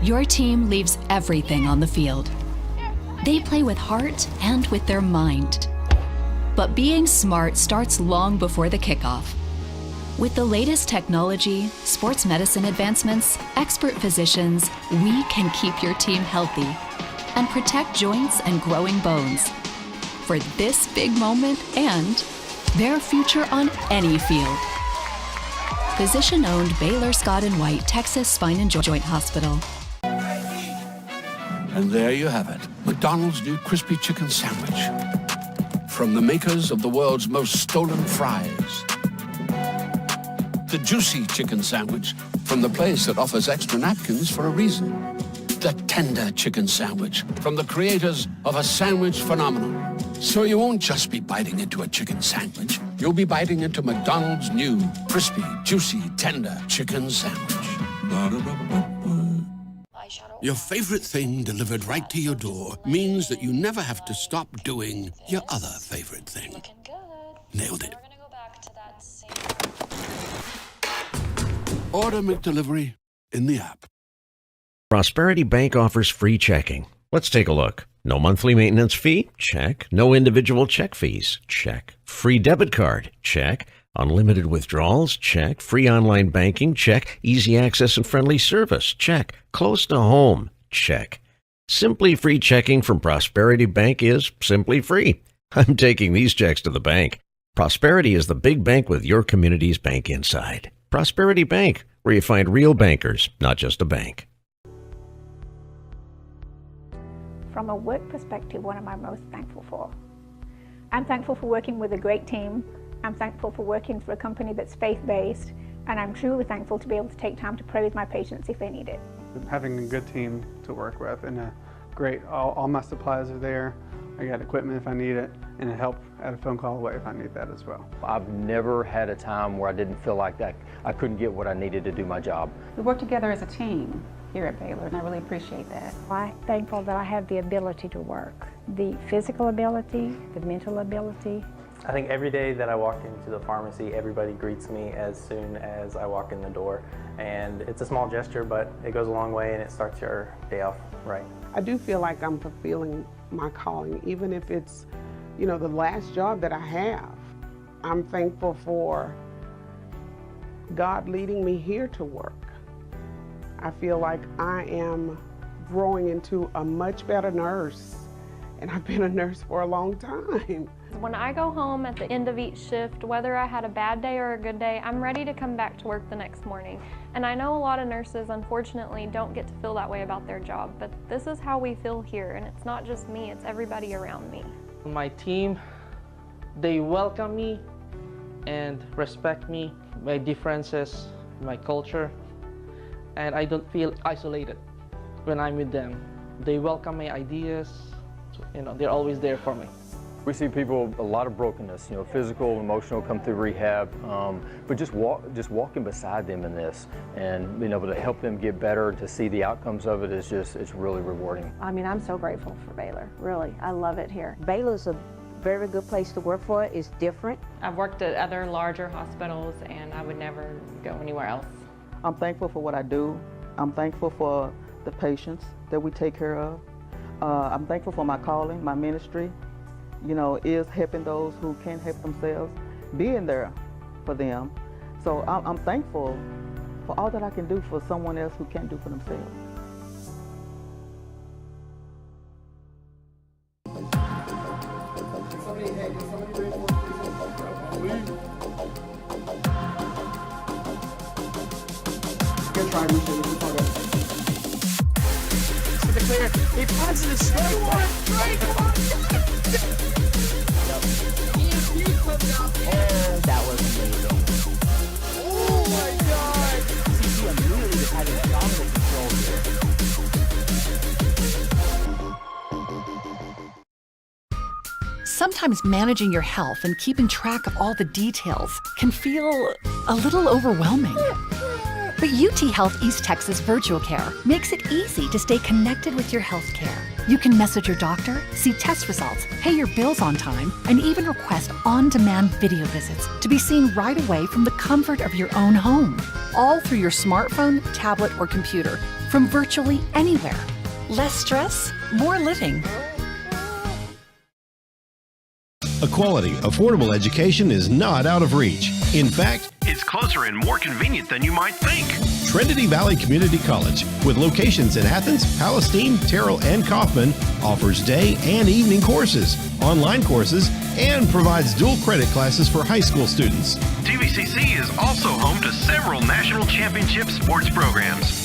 Your team leaves everything on the field. They play with heart and with their mind. But being smart starts long before the kickoff. With the latest technology, sports medicine advancements, expert physicians, we can keep your team healthy and protect joints and growing bones for this big moment and their future on any field. Physician-owned Baylor Scott & White Texas Spine and Joint Hospital. And there you have it, McDonald's new crispy chicken sandwich. From the makers of the world's most stolen fries. The juicy chicken sandwich from the place that offers extra napkins for a reason. The tender chicken sandwich from the creators of a sandwich phenomenon. So you won't just be biting into a chicken sandwich. You'll be biting into McDonald's new crispy, juicy, tender chicken sandwich. Your favorite thing delivered right to your door means that you never have to stop doing your other favorite thing. Looking good. Nailed it. We're gonna go back to that same. Order McDelivery in the app. Prosperity Bank offers free checking. Let's take a look. No monthly maintenance fee? Check. No individual check fees? Check. Free debit card? Check. Unlimited withdrawals? Check. Free online banking? Check. Easy access and friendly service? Check. Close to home? Check. Simply free checking from Prosperity Bank is simply free. I'm taking these checks to the bank. Prosperity is the big bank with your community's bank inside. Prosperity Bank, where you find real bankers, not just a bank. From a work perspective, what am I most thankful for? I'm thankful for working with a great team. I'm thankful for working for a company that's faith-based, and I'm truly thankful to be able to take time to pray with my patients if they need it. Having a good team to work with and a great, all my supplies are there. I got equipment if I need it, and a help at a phone call away if I need that as well. I've never had a time where I didn't feel like that I couldn't get what I needed to do my job. We work together as a team here at Baylor, and I really appreciate that. I'm thankful that I have the ability to work. The physical ability, the mental ability. I think every day that I walk into the pharmacy, everybody greets me as soon as I walk in the door. And it's a small gesture, but it goes a long way and it starts your day off right. I do feel like I'm fulfilling my calling, even if it's, the last job that I have. I'm thankful for God leading me here to work. I feel like I am growing into a much better nurse, and I've been a nurse for a long time. When I go home at the end of each shift, whether I had a bad day or a good day, I'm ready to come back to work the next morning. And I know a lot of nurses, unfortunately, don't get to feel that way about their job, but this is how we feel here, and it's not just me, it's everybody around me. My team, they welcome me and respect me, my differences, my culture, and I don't feel isolated when I'm with them. They welcome my ideas, they're always there for me. We see people, a lot of brokenness, physical, emotional, come through rehab, but just walking beside them in this and being able to help them get better, to see the outcomes of it is it's really rewarding. I mean, I'm so grateful for Baylor, really. I love it here. Baylor's a very good place to work for. It's different. I've worked at other larger hospitals and I would never go anywhere else. I'm thankful for what I do. I'm thankful for the patients that we take care of. I'm thankful for my calling, my ministry. Is helping those who can't help themselves, being there for them. So I'm thankful for all that I can do for someone else who can't do for themselves. A positive straight one. Oh, that was amazing. Oh my God! CC immediately just having dominant control here. Sometimes managing your health and keeping track of all the details can feel a little overwhelming. But UT Health East Texas Virtual Care makes it easy to stay connected with your health care. You can message your doctor, see test results, pay your bills on time, and even request on-demand video visits to be seen right away from the comfort of your own home. All through your smartphone, tablet, or computer from virtually anywhere. Less stress, more living. A quality, affordable education is not out of reach. In fact, It's closer and more convenient than you might think. Trinity Valley Community College, with locations in Athens, Palestine, Terrell, and Kaufman, offers day and evening courses, online courses, and provides dual credit classes for high school students. TVCC is also home to several national championship sports programs.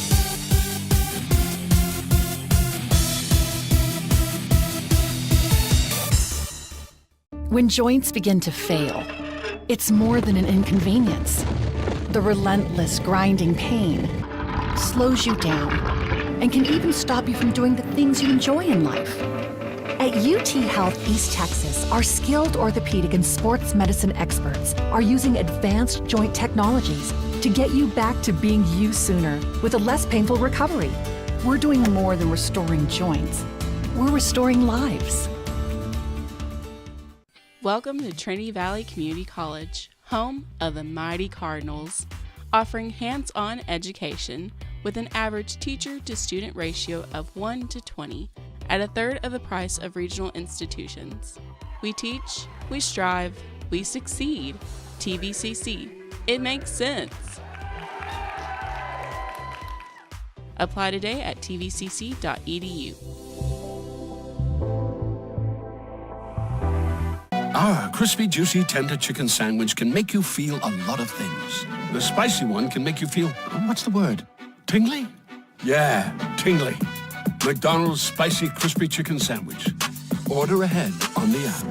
When joints begin to fail, it's more than an inconvenience. The relentless grinding pain slows you down and can even stop you from doing the things you enjoy in life. At UT Health East Texas, our skilled orthopedic and sports medicine experts are using advanced joint technologies to get you back to being you sooner with a less painful recovery. We're doing more than restoring joints. We're restoring lives. Welcome to Trinity Valley Community College, home of the mighty Cardinals, offering hands-on education with an average teacher-to-student ratio of 1 to 20 at a third of the price of regional institutions. We teach, we strive, we succeed. TVCC. It makes sense. Apply today at tvcc.edu. Our crispy, juicy, tender chicken sandwich can make you feel a lot of things. The spicy one can make you feel, what's the word? Tingly? Yeah, tingly. McDonald's Spicy Crispy Chicken Sandwich. Order ahead on the app.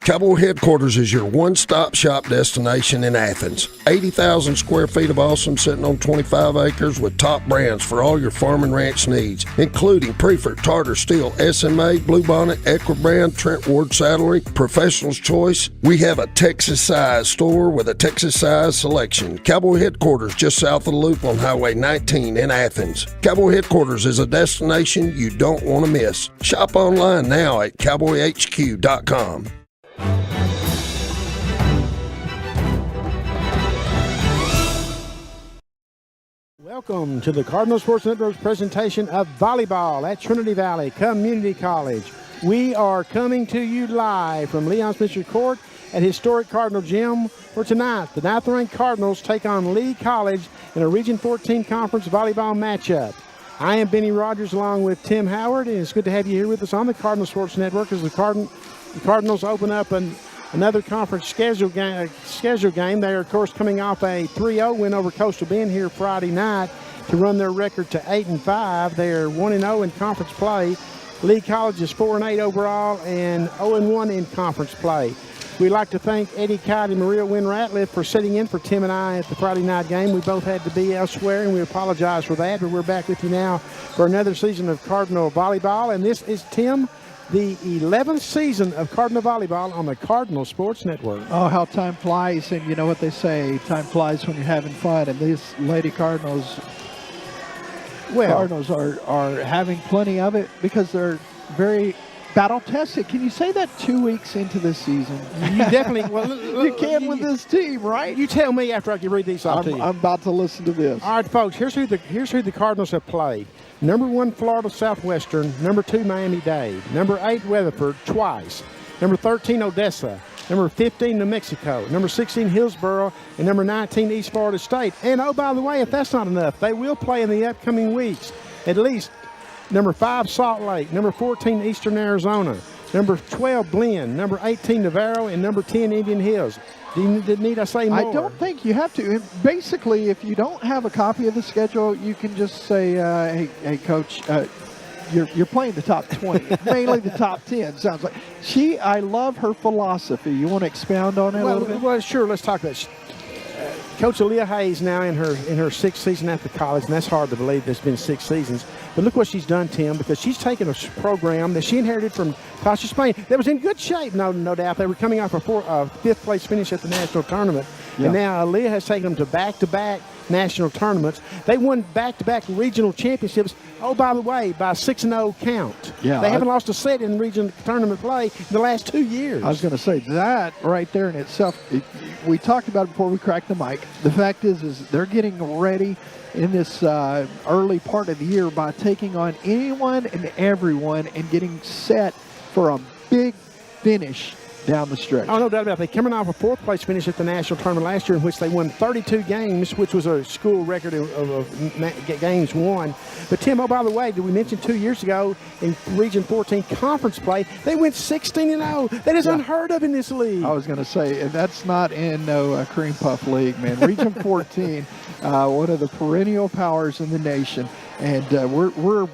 Cowboy Headquarters is your one-stop shop destination in Athens. 80,000 square feet of awesome sitting on 25 acres with top brands for all your farm and ranch needs, including Prefer, Tartar, Steel, SMA, Bluebonnet, Equibrand, Trent Ward Saddlery, Professional's Choice. We have a Texas-sized store with a Texas-sized selection. Cowboy Headquarters just south of the Loop on Highway 19 in Athens. Cowboy Headquarters is a destination you don't want to miss. Shop online now at cowboyhq.com. Welcome to the Cardinal Sports Network's presentation of volleyball at Trinity Valley Community College. We are coming to you live from Leon Spencer Court at historic Cardinal Gym for tonight. The 9th-ranked Cardinals take on Lee College in a Region 14 Conference volleyball matchup. I am Benny Rogers along with Tim Howard, and it's good to have you here with us on the Cardinal Sports Network as the Cardinals open up another conference schedule game. They are, of course, coming off a 3-0 win over Coastal Bend here Friday night to run their record to 8-5. They are 1-0 in conference play. Lee College is 4-8 overall and 0-1 in conference play. We'd like to thank Eddie Kite and Maria Wynn Ratliff for sitting in for Tim and I at the Friday night game. We both had to be elsewhere, and we apologize for that, but we're back with you now for another season of Cardinal Volleyball. And this is, Tim, the 11th season of Cardinal Volleyball on the Cardinal Sports Network. Oh, how time flies, and you know what they say, time flies when you're having fun, and these Lady Cardinals are having plenty of it because they're very battle-tested. Can you say that 2 weeks into this season? You definitely, you can with this team, right? You tell me after I can read these off to you. I'm about to listen to this. All right, folks, here's who the Cardinals have played. Number 1, Florida Southwestern. Number 2, Miami-Dade. Number 8, Weatherford, twice. Number 13, Odessa. Number 15, New Mexico. Number 16, Hillsboro. And number 19, East Florida State. And, oh, by the way, if that's not enough, they will play in the upcoming weeks. At least number 5, Salt Lake. Number 14, Eastern Arizona. Number 12, Glenn. Number 18, Navarro. And number 10, Indian Hills. Need I say more? I don't think you have to. Basically, if you don't have a copy of the schedule, you can just say, hey Coach, you're playing the top 20, mainly the top 10, sounds like. I love her philosophy. You want to expound on it a little bit? Well, sure, let's talk about it. Coach Aaliyah Hayes now in her 6th season at the college, and that's hard to believe there's been 6 seasons. But look what she's done, Tim, because she's taken a program that she inherited from Tasha Spain that was in good shape, no doubt. They were coming off a 5th place finish at the national tournament. Yeah. And now Aaliyah has taken them to back-to-back national tournaments. They won back-to-back regional championships, oh, by the way, by 6-0 count. Yeah, they haven't lost a set in regional tournament play in the last 2 years. I was going to say that right there in itself, we talked about it before we cracked the mic. The fact is they're getting ready in this early part of the year by taking on anyone and everyone and getting set for a big finish down the stretch. Oh, no doubt about it. They're coming off a fourth-place finish at the national tournament last year in which they won 32 games, which was a school record of games won. But, Tim, oh, by the way, did we mention 2 years ago in Region 14 conference play, they went 16-0. That is unheard of in this league. I was going to say, and that's not in no cream puff league, man. Region 14, one of the perennial powers in the nation, and we're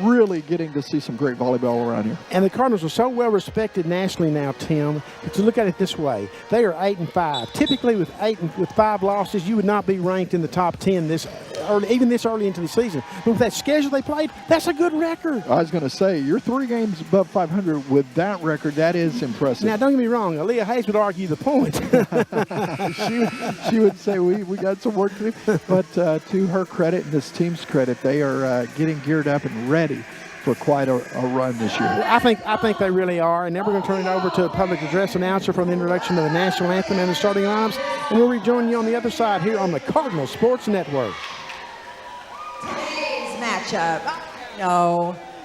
really getting to see some great volleyball around here. And the Cardinals are so well respected nationally now, Tim, to look at it this way. They are 8-5. Typically with 5 losses, you would not be ranked in the top 10 this early into the season. But with that schedule they played, that's a good record. I was going to say, you're 3 games above 500 with that record. That is impressive. Now, don't get me wrong. Aaliyah Hayes would argue the point. she would say we got some work to do. But to her credit and this team's credit, they are getting geared up and ready for quite a run this year. I think they really are. And now we're going to turn it over to a public address announcer for the introduction of the national anthem and the starting lineups. And we'll rejoin you on the other side here on the Cardinal Sports Network.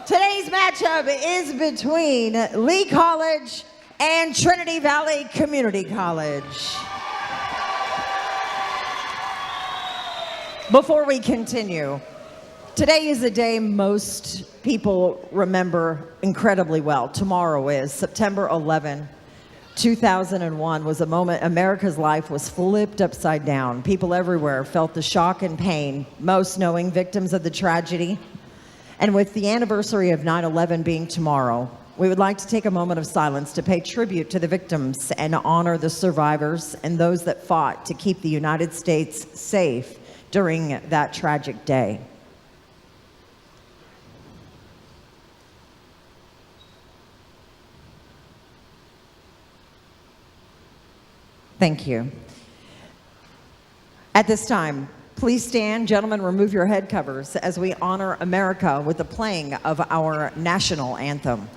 Today's matchup is between Lee College and Trinity Valley Community College. Before we continue, today is a day most people remember incredibly well. Tomorrow is September 11. 2001 was a moment America's life was flipped upside down. People everywhere felt the shock and pain, most knowing victims of the tragedy. And with the anniversary of 9/11 being tomorrow, we would like to take a moment of silence to pay tribute to the victims and honor the survivors and those that fought to keep the United States safe during that tragic day. Thank you. At this time, please stand. Gentlemen, remove your head covers as we honor America with the playing of our national anthem.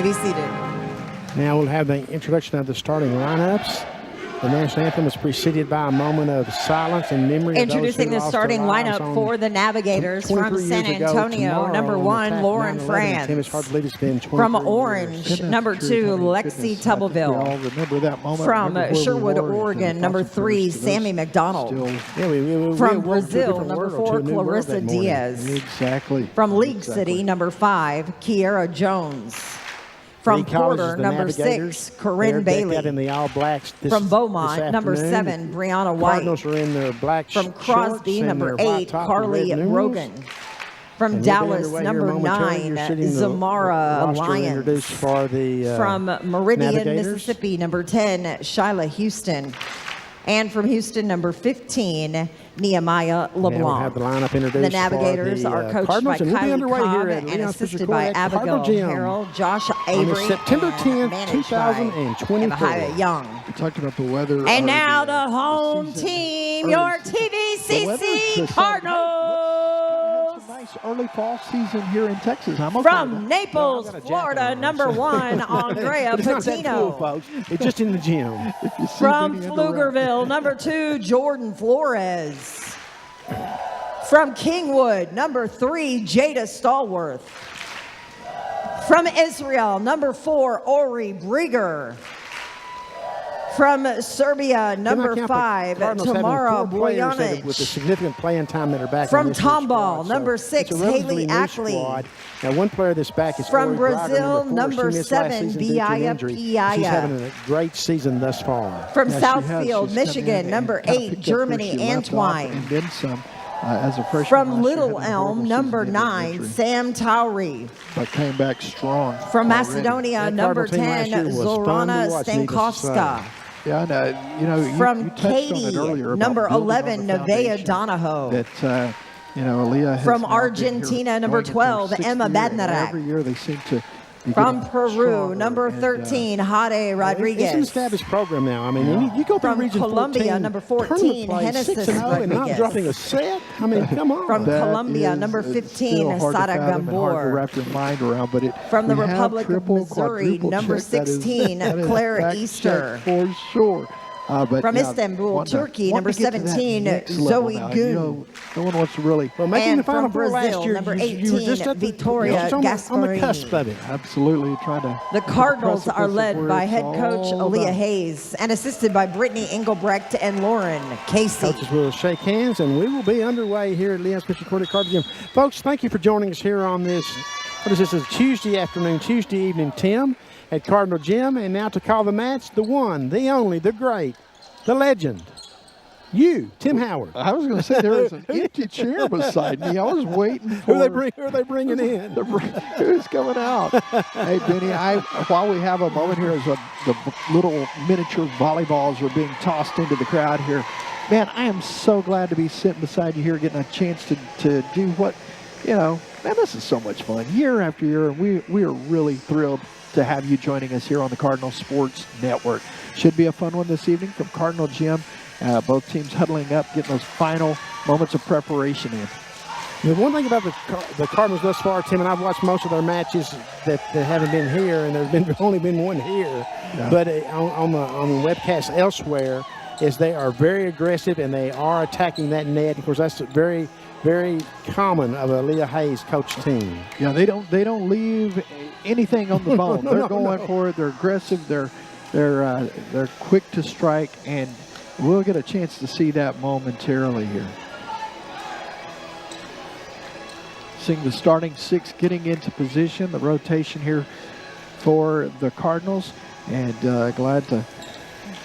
Be seated. Now we'll have the introduction of the starting lineups. The national anthem is preceded by a moment of silence and memory. Introducing the starting lineup for the Navigators from San Antonio. Number 1, Lauren France. From Orange, number 2, Lexi Tubleville. Remember that moment. From Sherwood, Oregon, number 3, Sammy McDonald. From Brazil, number 4, Clarissa Diaz. Exactly. From League City, number 5, Kiera Jones. From Porter, number 6, Corinne Bailey. In the all blacks from Beaumont, number 7, Brianna White. Cardinals are in their black From Crosby, number 8, Carly Rogan. From Dallas, number 9, Zamara Lyons. From Meridian, Mississippi, number 10, Shyla Houston. And from Houston, number 15, Nehemiah LeBlanc. We'll have the lineup introduced. The Navigators are coached by Kylie Cobb and assisted by Abigail Harrell, Josh Avery, September 10th, 2024. Young. We talked about the weather. And now the home team, your TVCC Cardinals. early fall season here in Texas. I'm okay From with that. Naples, No, I've got a Florida, jacket on, number so- one, Andrea It's not that cool, Patino. folks. It's just in the gym. If you see From Vinny in the round. Pflugerville, number 2, Jordan Flores. From Kingwood, number 3, Jada Stallworth. From Israel, number 4, Ori Brieger. From Serbia, number 5, Tamara Bojanic. With the significant playing time that are back. From in this year's Tomball, squad, number so 6, it's a relatively Haley new Ackley. squad. Now, one player that's back is From Ori Brieger, Brazil, number 4. She number missed last 7, season due to an Biaya injury. Piaya. She's having a great season thus far. From Yeah, she has. Southfield, She's come Michigan, in number and kinda 8, picked up where Germany, she left off, Antwine. And then some as a freshman. From last year, Little had a horrible Elm, season number ending with 9, injury, Sam Towry. but came back strong. From already. Macedonia, That number Cardinal team last 10, year was fun to Zorana watch, needless to say. Stankowska. Yeah, and, you know, you From touched on it Katy, earlier about number building on 11, the Nevaeh foundation Donahoe. That, you know, Aaliyah has From now been here Argentina, number going into her 12, 6th Emma year, and Badnarak. Every year they seem to be From getting Peru, stronger, number and, 13, Jade It's an Rodriguez. established program now. I mean, you go through From Region Colombia, 14, number tournament 14, play, Genesis 6-0 and not Rodriguez. dropping a set. I mean, come on. From That Colombia, is, number 15, still hard to Sara fathom and hard to Gambor. wrap your mind around, but it, From the we have Republic of triple, Missouri, quadruple number check. That is- 16, that is Claire fact Easter. check for sure. But From yeah, Istanbul, wanting to- Turkey, wanting number to get to that 17, next level Zoe now. Goon. You know, no one wants to really. Well, making And the Final from Four last Brazil, year, number you were 18, just at the, Victoria just on the Gasparini. cusp of it. Absolutely trying to. The Cardinals are precipice of led where by it's head coach all Aaliyah about. Hayes and assisted by Brittany Engelbrecht and Lauren Casey. Coaches will shake hands, and we will be underway here at Leon Smith Cordy Cardinal Gym. Folks, thank you for joining us here on this, what is this, a Tuesday afternoon, Tuesday evening, Tim, at Cardinal Gym. And now to call the match, the one, the only, the great, the legend, you, Tim Howard. I was going to say there was an empty chair beside me. I was waiting for. Who are they bringing in? Who's coming out? Hey, Benny, while we have a moment here as the little miniature volleyballs are being tossed into the crowd here, man, I am so glad to be sitting beside you here, getting a chance to do what, you know, man, this is so much fun year after year. And we are really thrilled to have you joining us here on the Cardinal Sports Network. Should be a fun one this evening from Cardinal Gym. Both teams huddling up, getting those final moments of preparation in. The one thing about the Cardinals thus far, Tim, and I've watched most of their matches that haven't been here, and there's only been one here, Yeah. but on the webcast elsewhere, is they are very aggressive and they are attacking that net. Of course, that's very, very common of a Leah Hayes coach team. Yeah, they don't leave anything on the bone. They're going for it. They're aggressive. They're quick to strike, and we'll get a chance to see that momentarily here. Seeing the starting six getting into position, the rotation here for the Cardinals, and glad to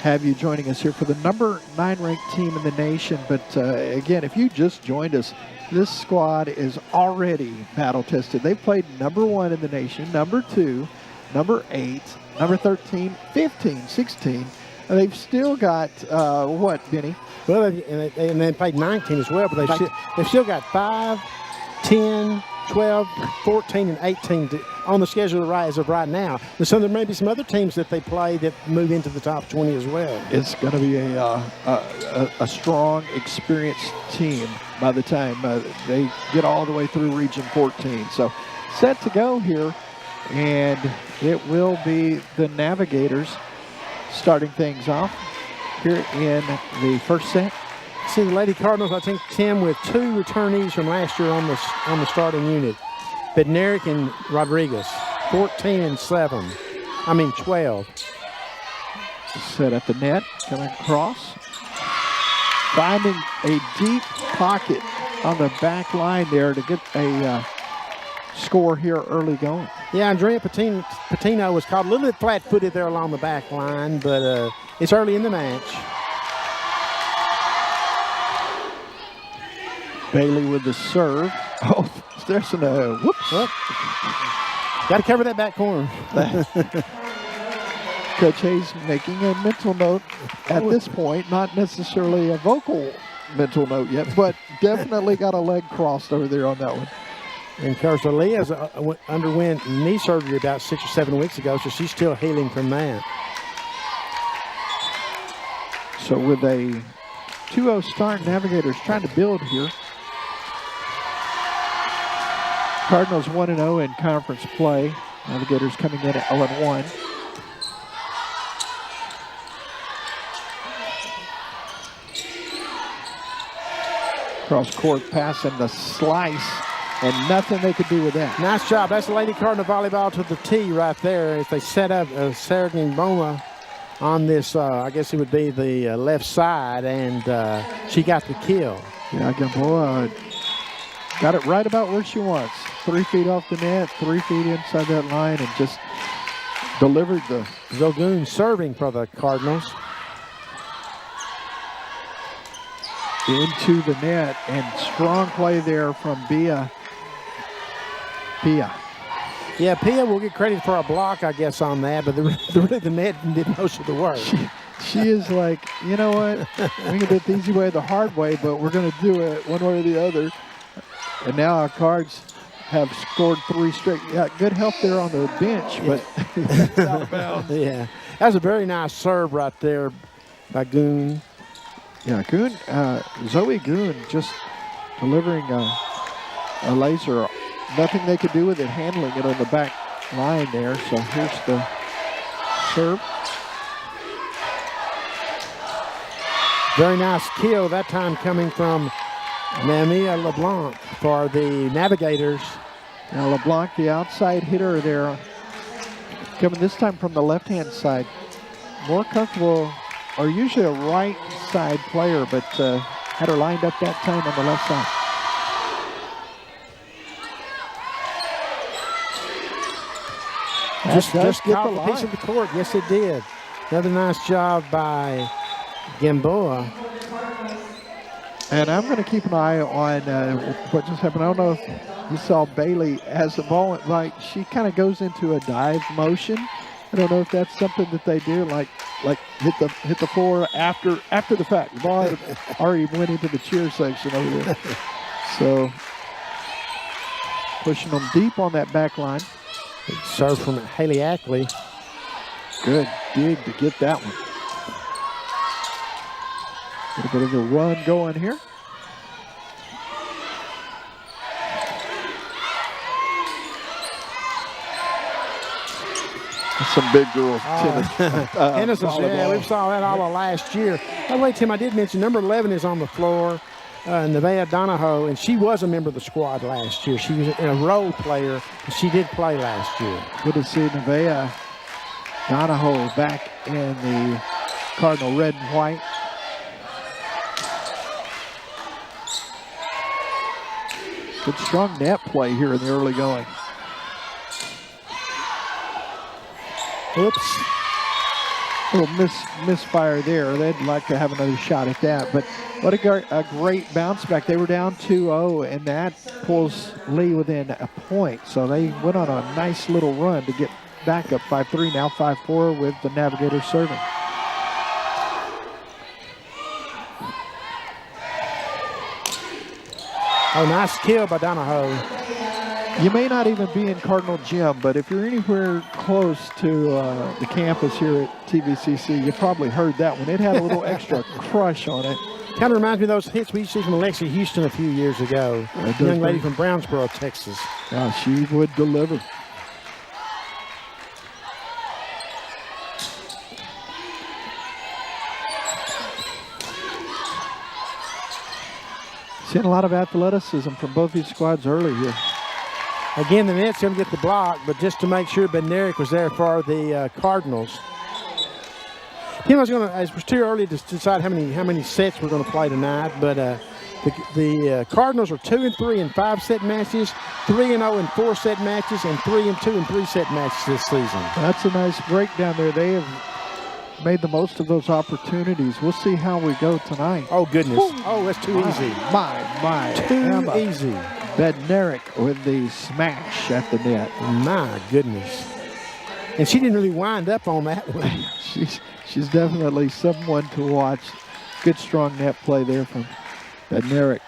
have you joining us here for the number 9 ranked team in the nation. But again, if you just joined us, this squad is already battle tested. They've played number 1 in the nation, number 2, number 8, number 13, 15, 16. And they've still got, what, Benny? Well, and they played 19 as well, but they've still got 5, 10, 12, 14, and 18 on the schedule as of right now. So there may be some other teams that they play that move into the top 20 as well. It's going to be a strong, experienced team by the time they get all the way through Region 14. So set to go here, and it will be the Navigators starting things off here in the first set. See the Lady Cardinals, I think, Tim, with 2 returnees from last year on the starting unit. Bednarik and Rodriguez, 14 and 7. I mean 12. Set at the net, coming across. Finding a deep pocket on the back line there to get a score here early going. Yeah, Andrea Patino was caught a little bit flat-footed there along the back line, but it's early in the match. Bailey with the serve. Oh, there's a whoops. Got to cover that back corner. Coach Hayes making a mental note at this point, not necessarily a vocal mental note yet, but definitely got a leg crossed over there on that one. And of course, Aaliyah underwent knee surgery about 6 or 7 weeks ago, so she's still healing from that. So with a 2-0 start, Navigators trying to build here. Cardinals 1-0 in conference play. Navigators coming in at 0-1. Cross court pass and the slice, and nothing they could do with that. Nice job. That's Lady Cardinal volleyball to the tee right there. If they set up Sarah Boma on this, I guess it would be the left side, and she got the kill. Yeah, Gamboa got it right about where she wants. 3 feet off the net, 3 feet inside that line, and just delivered the... Zogun serving for the Cardinals. Into the net, and strong play there from Pia. Yeah, Pia will get credit for a block, I guess, on that, but the net did most of the work. She is like, you know what, we can do it the easy way or the hard way, but we're going to do it one way or the other. And now our Cards have scored 3 straight. Yeah, good help there on the bench, but out of bounds. Yeah, that was a very nice serve right there by Goon. Yeah, Goon, Zoe Goon just delivering a laser. Nothing they could do with it, handling it on the back line there. So here's the serve. Very nice kill, that time coming from Namia LeBlanc for the Navigators. Now LeBlanc, the outside hitter there, coming this time from the left-hand side. More comfortable, or usually a right side player, but had her lined up that time on the left side. Just caught the piece of the court. Yes, it did. Another nice job by Gamboa. And I'm going to keep an eye on what just happened. I don't know if you saw Bailey as the ball went right. She kind of goes into a dive motion. I don't know if that's something that they do, like hit the floor after the fact. The ball had already went into the cheer section over there. So pushing them deep on that back line. Serve from Haley Ackley. Good dig to get that one. A bit of a run going here. That's some big girls. Innocence, yeah, we saw that all of last year. By the way, Tim, I did mention number 11 is on the floor, Nevaeh Donahoe, and she was a member of the squad last year. She was a role player, and she did play last year. Good to see Nevaeh Donahoe back in the Cardinal red and white. Good strong net play here in the early going. Oops. A little misfire there. They'd like to have another shot at that. But what a great bounce back. They were down 2-0, and that pulls Lee within a point. So they went on a nice little run to get back up 5-3, now 5-4 with the Navigators serving. Oh, nice kill by Donahoe. You may not even be in Cardinal Gym, but if you're anywhere close to the campus here at TVCC, you probably heard that one. It had a little extra crush on it. Kind of reminds me of those hits we used to see from Alexia Houston a few years ago. A young lady from Brownsboro, Texas. Yeah, she would deliver. Seeing a lot of athleticism from both these squads early here. Again, the net's going to get the block, but just to make sure Bednarik was there for the Cardinals. Tim, it was too early to decide how many sets we're going to play tonight, but the Cardinals are 2-3 in 5-set matches, 3-0 in 4-set matches, and 3-2 in 3-set matches this season. That's a nice breakdown there. They have made the most of those opportunities. We'll see how we go tonight. Oh, goodness. Woo. Oh, that's too easy. My. Too easy. Bednarik with the smash at the net. My goodness. And she didn't really wind up on that one. She's definitely someone to watch. Good strong net play there from Bednarik.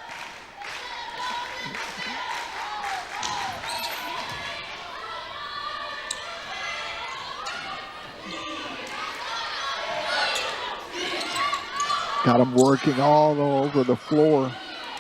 Got them working all over the floor.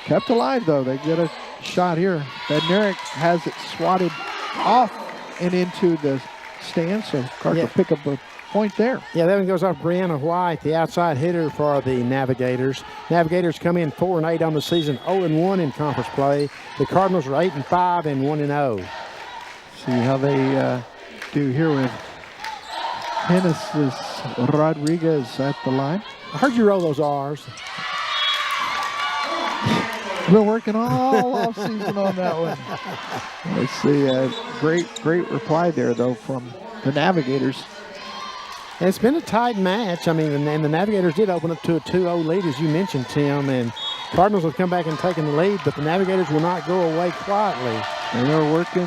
Kept alive, though. They get a shot here. Bednarik has it swatted off and into the stand, so Clark will pick up a point there. Yeah, that one goes off Brianna White, the outside hitter for the Navigators. Navigators come in 4-8 on the season, 0-1 in conference play. The Cardinals are 8-5 and 1-0. See how they do here with Genesis Rodriguez at the line. I heard you roll those R's. Been working all off season on that one. Let's see, great reply there though from the Navigators. It's been a tight match. I mean, and the Navigators did open up to a 2-0 lead, as you mentioned, Tim, and Cardinals have come back and taken the lead, but the Navigators will not go away quietly. They are working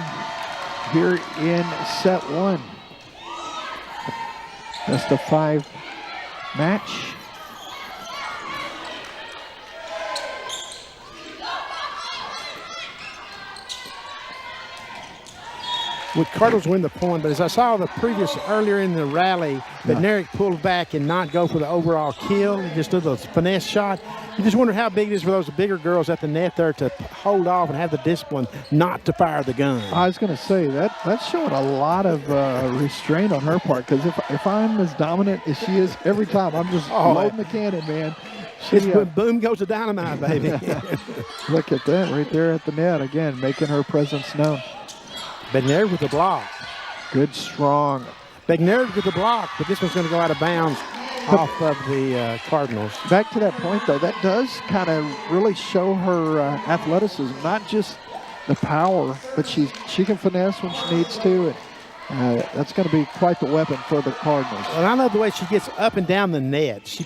here in set one. Best of 5 match. Would Cardinals win the point, but as I saw earlier in the rally, Bednarik pulled back and not go for the overall kill. He just did the finesse shot. You just wonder how big it is for those bigger girls at the net there to hold off and have the discipline not to fire the gun. I was going to say, that's showing a lot of restraint on her part, because if I'm as dominant as she is every time, I'm just loading the cannon, man. Boom goes the dynamite, baby. Look at that right there at the net, again, making her presence known. Bednarik with the block. Good, strong. Bednarik with the block, but this one's going to go out of bounds off of the Cardinals. Back to that point, though, that does kind of really show her athleticism, not just the power, but she can finesse when she needs to. And that's going to be quite the weapon for the Cardinals. And I love the way she gets up and down the net.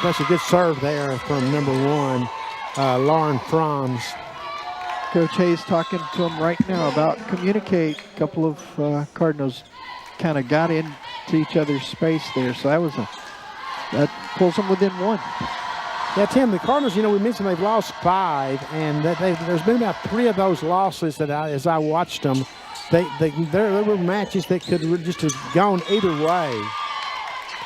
That's a good serve there from number 1, Lauren Franz. Coach Hayes talking to him right now about communicate. A couple of Cardinals kind of got into each other's space there, so that pulls them within 1. Yeah, Tim, the Cardinals, we mentioned they've lost 5, and there's been about 3 of those losses that as I watched them, there were matches that could just have gone either way.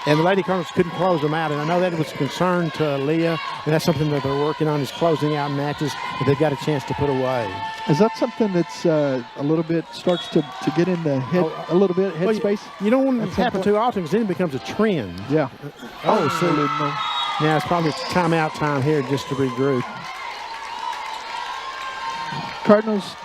And the Lady Cardinals couldn't close them out. And I know that was a concern to Leah, and that's something that they're working on, is closing out matches that they've got a chance to put away. Is that something that's a little bit starts to get in the head, a little bit headspace? You don't want it to happen too often, because then it becomes a trend. Yeah. Now it's probably timeout time here just to regroup. Cardinals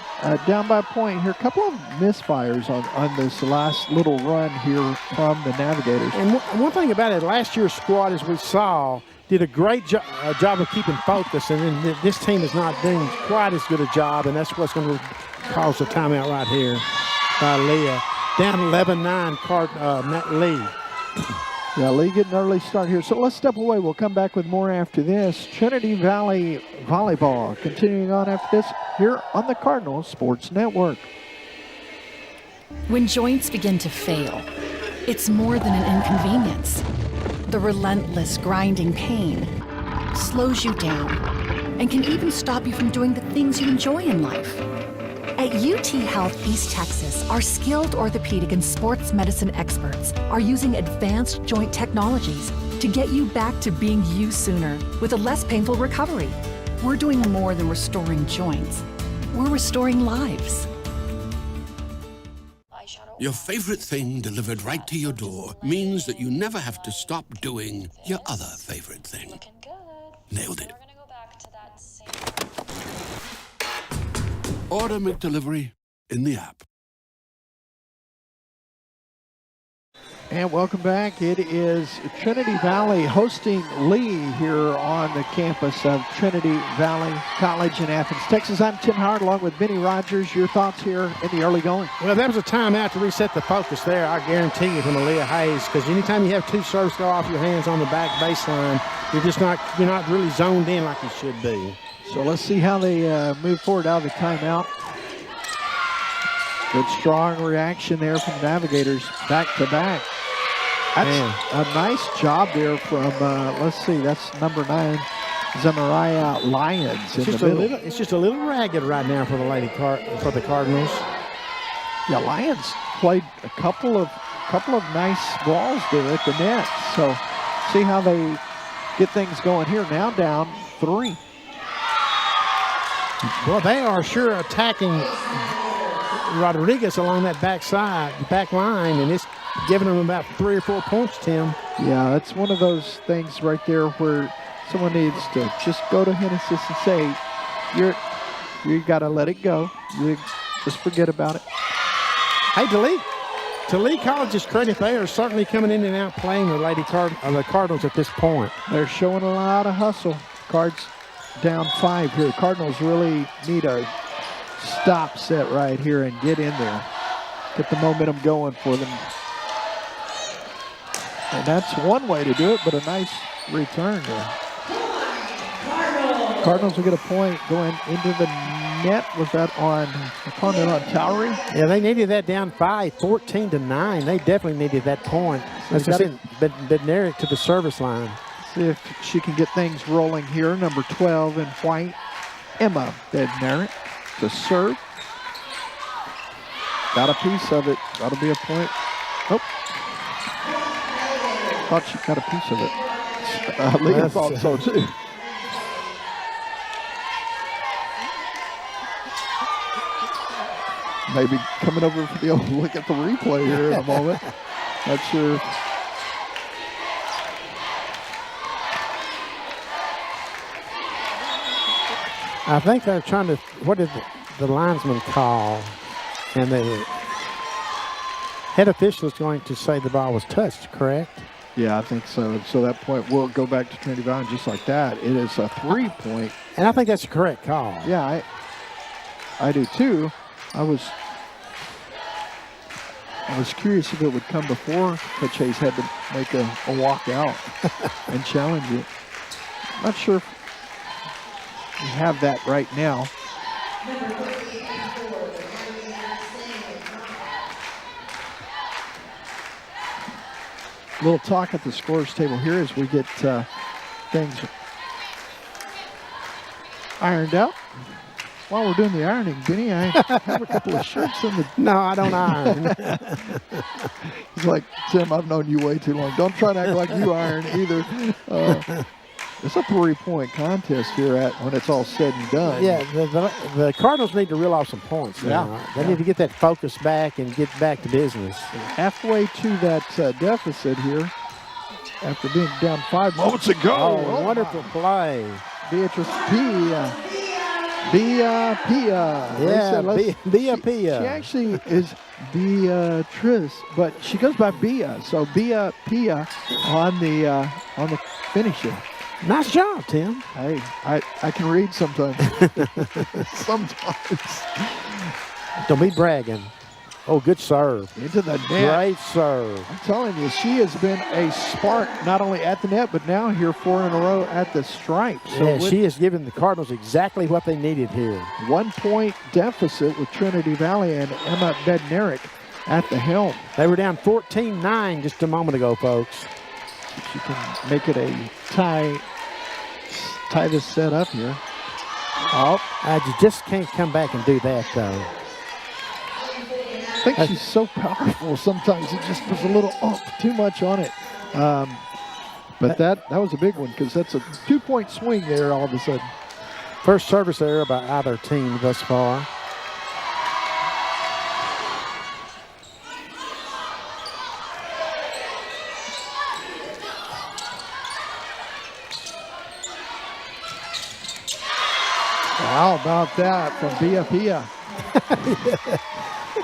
down by a point here. A couple of misfires on this last little run here from the Navigators. And one thing about it, last year's squad, as we saw, did a great job of keeping focus, and then this team is not doing quite as good a job, and that's what's going to cause the timeout right here by Leah. Down 11-9, Lee. Yeah, Lee getting an early start here. So let's step away. We'll come back with more after this. Trinity Valley Volleyball continuing on after this here on the Cardinals Sports Network. When joints begin to fail, it's more than an inconvenience. The relentless grinding pain slows you down and can even stop you from doing the things you enjoy in life. At UT Health East Texas, our skilled orthopedic and sports medicine experts are using advanced joint technologies to get you back to being you sooner with a less painful recovery. We're doing more than restoring joints. We're restoring lives. Your favorite thing delivered right to your door means that you never have to stop doing your other favorite thing. Nailed it. Order McDelivery in the app. And welcome back. It is Trinity Valley hosting Lee here on the campus of Trinity Valley College in Athens, Texas. I'm Tim Howard along with Benny Rogers. Your thoughts here in the early going? Well, that was a timeout to reset the focus there, I guarantee you, from Leah Hayes, because anytime you have 2 serves go off your hands on the back baseline, you're not really zoned in like you should be. So let's see how they move forward out of the timeout. Good strong reaction there from the Navigators, back to back. That's a nice job there from, let's see, that's number 9, Zamaria Lyons in the middle. It's just a little ragged right now for the Cardinals. Yeah, Lyons played a couple of nice balls there at the net. So see how they get things going here. Now down 3. Well, they are sure attacking Rodriguez along that back line, and it's giving them about 3 or 4 points, Tim. Yeah, it's one of those things right there where someone needs to just go to Genesis and say, you got to let it go. You just forget about it. Hey, to Lee College's credit, they are certainly coming in and out playing the Cardinals at this point. They're showing a lot of hustle. Cards down 5 here. Cardinals really need a stop set right here and get in there. Get the momentum going for them. And that's one way to do it, but a nice return there. Cardinals will get a point going into the net. Was that on Towery? Yeah, they needed that down 5, 14-9. They definitely needed that point. As I said, Bednarik to the service line. See if she can get things rolling here. Number 12 in white, Emma Bednarik to serve. Got a piece of it. That'll be a point. Oh. Thought she got a piece of it. Leah thought so too. Maybe coming over for the old look at the replay here in a moment. Not sure. I think they're trying to, what did the linesman call? And the head official is going to say the ball was touched, correct? Yeah, I think so. So that point will go back to Trinity Valley just like that. It is a 3-point. And I think that's the correct call. Yeah, I do too. I was curious if it would come before Coach Hayes had to make a walkout and challenge it. Not sure if we have that right now. A little talk at the scores table here as we get things ironed out. While we're doing the ironing, Benny, I have a couple of shirts in the... No, I don't iron. It's like, Tim, I've known you way too long. Don't try to act like you iron either. It's a 3-point contest here when it's all said and done. Yeah, the Cardinals need to reel off some points now. Yeah. They need to get that focus back and get back to business. Halfway to that deficit here after being down 5 moments ago. Oh, wonderful play. Beatrice Pia. Yeah, Bia Pia. She actually is Beatrice, but she goes by Bia. So Bia Pia on the finisher. Nice job, Tim. Hey, I can read sometimes. Sometimes. Don't be bragging. Oh, good serve. Into the net. Great serve. I'm telling you, she has been a spark not only at the net, but now here 4 in a row at the stripe. So yeah, she has given the Cardinals exactly what they needed here. 1-point deficit with Trinity Valley and Emma Bednarik at the helm. They were down 14-9 just a moment ago, folks. If she can make it a tie this set up here. Oh, you just can't come back and do that, though. I think she's so powerful sometimes it just was a little too much on it. But that was a big one because that's a 2-point swing there all of a sudden. First service error by either team thus far. How about that from Bia Pia?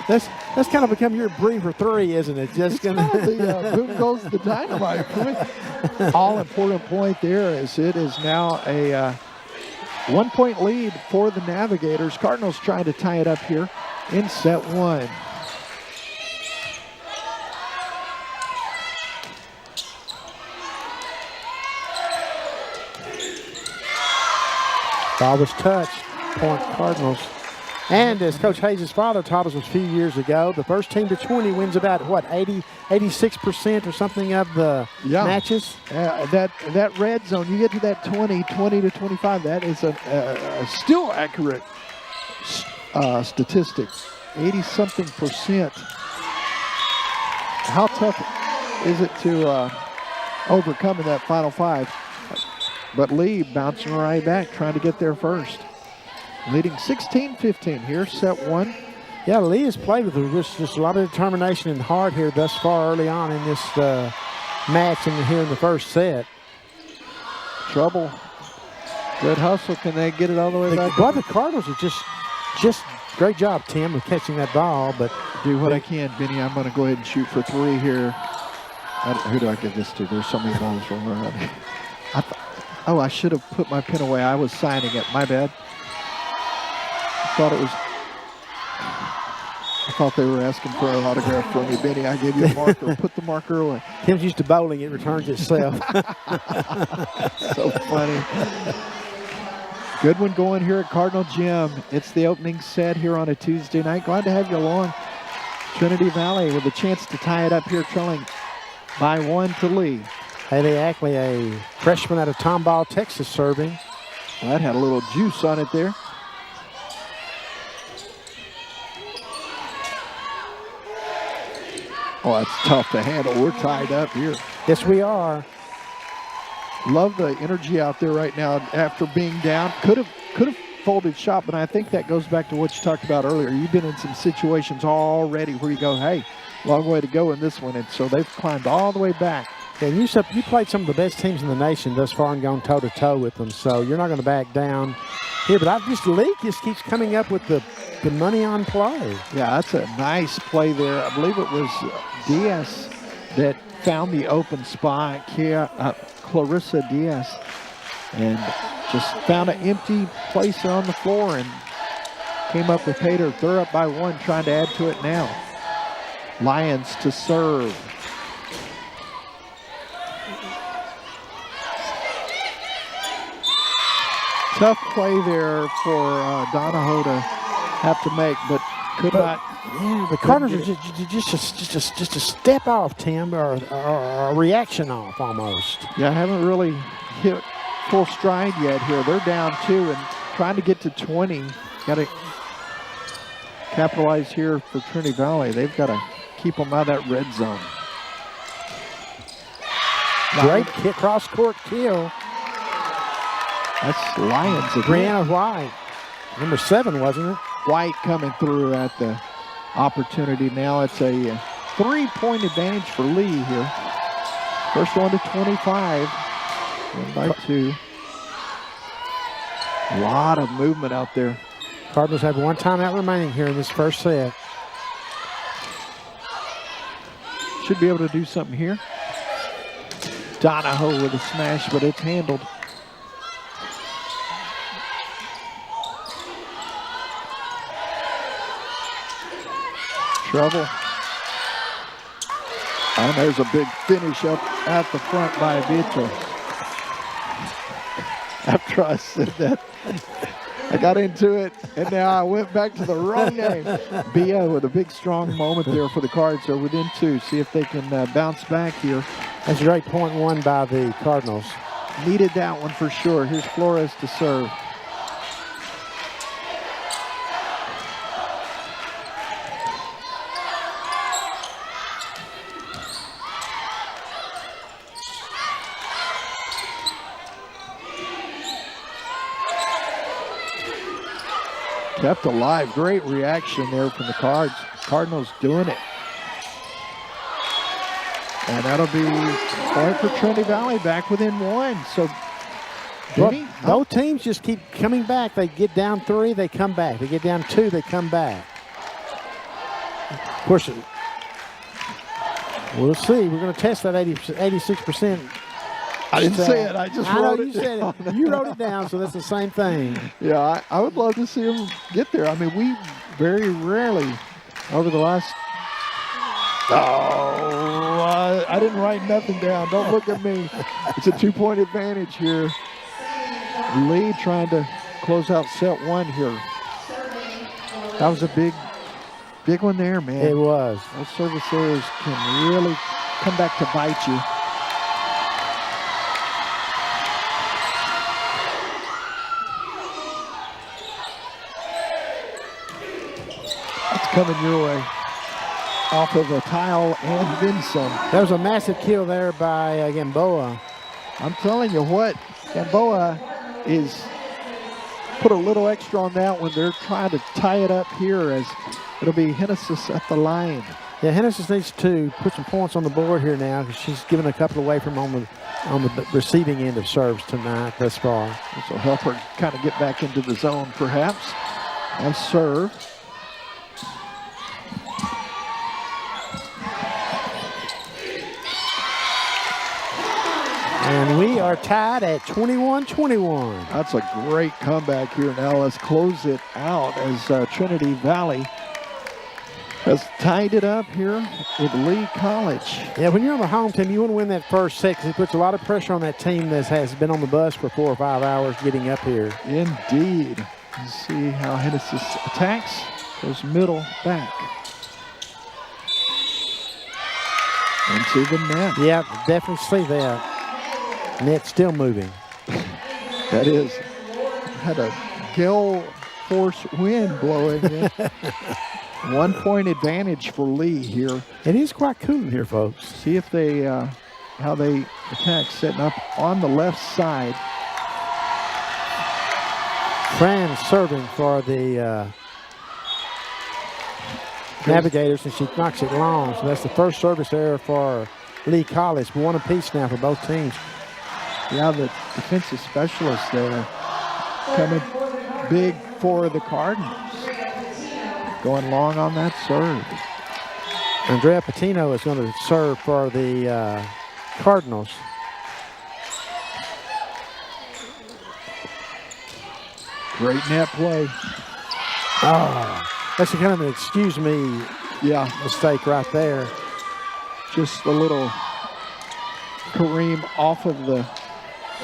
That's kind of become your breather 3, isn't it? Just gonna boom goes the dynamite point. All important point there as it is now a 1-point lead for the Navigators. Cardinals trying to tie it up here in set 1. Ball was touched. Point Cardinals. And as Coach Hayes' father taught us a few years ago, the first team to 20 wins about, 86% or something of the matches? That red zone, you get to that 20 to 25, that is a still accurate statistic. 80-something percent. How tough is it to overcome in that final 5? But Lee bouncing right back, trying to get there first. leading 16-15 here, set one. Yeah, Lee has played with just a lot of determination and heart here thus far early on in this match and here in the first set. Trouble. Good hustle. Can they get it all the way back? Boy, the Cardinals are just great job, Tim, with catching that ball. But do what I can, Benny. I'm going to go ahead and shoot for three here. Who do I give this to? There's so many balls rolling around. Oh, I should have put my pen away. I was signing it. My bad. I thought they were asking for an autograph from me, Benny. I gave you a marker. Put the marker away. Tim's used to bowling. It returns itself. So funny. Good one going here at Cardinal Gym. It's the opening set here on a Tuesday night. Glad to have you along. Trinity Valley with a chance to tie it up here, trailing by 1 to Lee. Haley Ackley, a freshman out of Tomball, Texas, serving. Well, that had a little juice on it there. Oh, that's tough to handle. We're tied up here. Yes, we are. Love the energy out there right now after being down. Could have folded shot, but I think that goes back to what you talked about earlier. You've been in some situations already where you go, hey, long way to go in this one. And so they've climbed all the way back. Yeah, and you played some of the best teams in the nation thus far and gone toe-to-toe with them, so you're not going to back down here. But Lee just keeps coming up with the money on play. Yeah, that's a nice play there. I believe it was Diaz that found the open spot, Clarissa Diaz, and just found an empty place there on the floor and came up with Pater. They're up by 1, trying to add to it now. Lions to serve. Tough play there for Donahoe to have to make, but could not. Yeah, the Cardinals are just a step off, Tim, or a reaction off almost. Yeah, I haven't really hit full stride yet here. They're down 2 and trying to get to 20. Got to capitalize here for Trinity Valley. They've got to keep them out of that red zone. Great kick, cross-court kill. That's Lions. Brianna White, number 7, wasn't it? White coming through at the opportunity now. It's a 3-point advantage for Lee here. First one to 25, 1 by 2. A lot of movement out there. Cardinals have 1 timeout remaining here in this first set. Should be able to do something here. Donahoe with a smash, but it's handled. Trouble. And there's a big finish up at the front by Vito. After I said that, I got into it, and now I went back to the wrong name. Bia with a big, strong moment there for the Cards. They're within 2. See if they can bounce back here. That's a great point 1 by the Cardinals. Needed that one for sure. Here's Flores to serve. Kept alive. Great reaction there from the Cardinals doing it. And that'll be point for Trinity Valley, back within 1. So, Benny, both teams just keep coming back. They get down 3, they come back. They get down 2, they come back. Of course, we'll see. We're going to test that 86%. I didn't say it. I just wrote it. You said it. You wrote it down, so that's the same thing. Yeah, I would love to see them get there. I mean, we very rarely over the last. Oh, I didn't write nothing down. Don't look at me. It's a 2-point advantage here. Lee trying to close out set 1 here. That was a big one there, man. It was. Those service errors can really come back to bite you. That's coming your way. Off of a tile and then some. That was a massive kill there by Gamboa. I'm telling you what, Gamboa is put a little extra on that when they're trying to tie it up here, as it'll be Hennessy's at the line. Yeah, Hennessy's needs to put some points on the board here now because she's given a couple away from on the receiving end of serves tonight thus far. This will help her kind of get back into the zone, perhaps. Nice serve. And we are tied at 21-21. That's a great comeback here. Now let's close it out as Trinity Valley has tied it up here with Lee College. Yeah, when you're on the home team, you want to win that first set because it puts a lot of pressure on that team that has been on the bus for 4 or 5 hours getting up here. Indeed. Let's see how Hennessy attacks. Goes middle back. Into the net. Yeah, definitely see that. Net still moving. That is. Had a gale force wind blowing in. 1 point advantage for Lee here. It is quite cool in here, folks. See if they, how they attack, setting up on the left side. Fran serving for the Navigators, and she knocks it long. So that's the first service error for Lee College. One apiece now for both teams. Yeah, the defensive specialist there coming big for the Cardinals. Going long on that serve. Andrea Patino is going to serve for the Cardinals. Great net play. Oh, that's kind of an excuse me mistake right there. Just a little Kareem off of the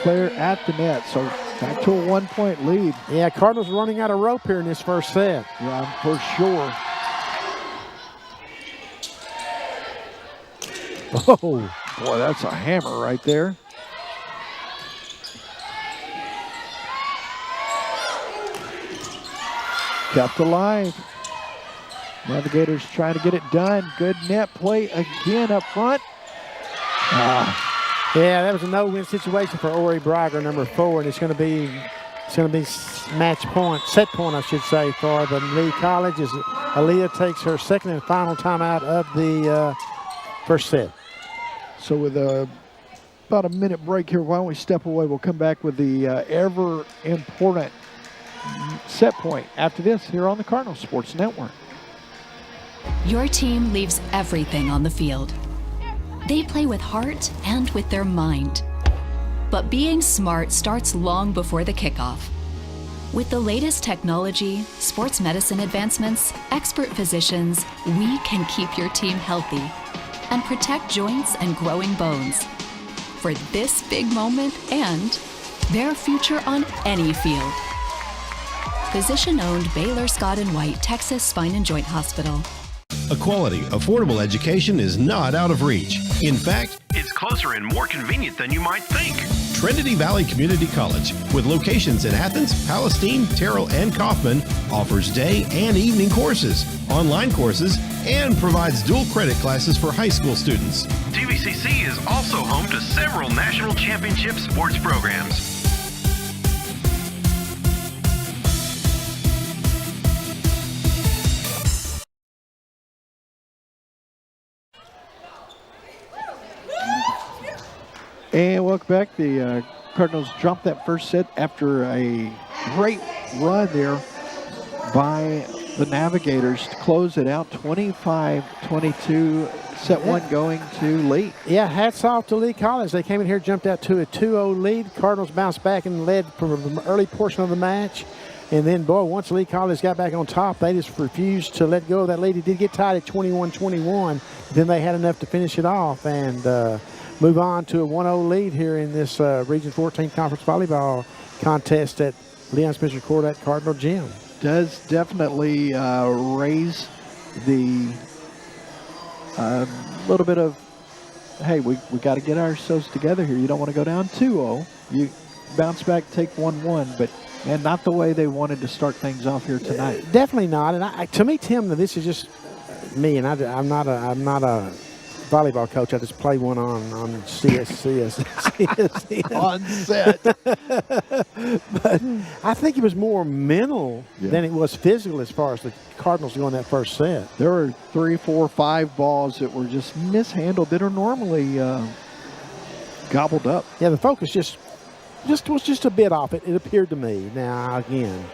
player at the net. So back to a 1 point lead. Yeah, Cardinals running out of rope here in this first set. Yeah, for sure. Oh, boy, that's a hammer right there. Kept alive. Navigators trying to get it done. Good net play again up front. Yeah, that was a no-win situation for Ori Brager, number 4, and it's going to be match point, set point, I should say, for the Lee College as Aaliyah takes her second and final timeout of the first set. So with about a minute break here, why don't we step away? We'll come back with the ever important set point after this here on the Cardinal Sports Network. Your team leaves everything on the field. They play with heart and with their mind. But being smart starts long before the kickoff. With the latest technology, sports medicine advancements, expert physicians, we can keep your team healthy and protect joints and growing bones for this big moment and their future on any field. Physician-owned Baylor Scott & White Texas Spine and Joint Hospital. A quality, affordable education is not out of reach. In fact, it's closer and more convenient than you might think. Trinity Valley Community College, with locations in Athens, Palestine, Terrell, and Kaufman, offers day and evening courses, online courses, and provides dual credit classes for high school students. TVCC is also home to several national championship sports programs. And welcome back. The Cardinals dropped that first set after a great run there by the Navigators to close it out 25-22. Set one going to Lee. Yeah, hats off to Lee College. They came in here, jumped out to a 2-0 lead. Cardinals bounced back and led from the early portion of the match. And then, boy, once Lee College got back on top, they just refused to let go of that lead. It did get tied at 21-21. Then they had enough to finish it off and move on to a 1-0 lead here in this Region 14 Conference Volleyball contest at Leon Spencer Court at Cardinal Gym. Does definitely raise the little bit of, hey, we got to get ourselves together here. You don't want to go down 2-0. You bounce back, take 1-1, but and not the way they wanted to start things off here tonight. Definitely not. And to me, Tim, this is just me, and I'm not a volleyball coach. I just play one on CSCS. On set. But I think it was more mental than it was physical as far as the Cardinals going that first set. There were 3, 4, 5 balls that were just mishandled that are normally gobbled up. Yeah, the focus was just a bit off. It appeared to me. Now, again,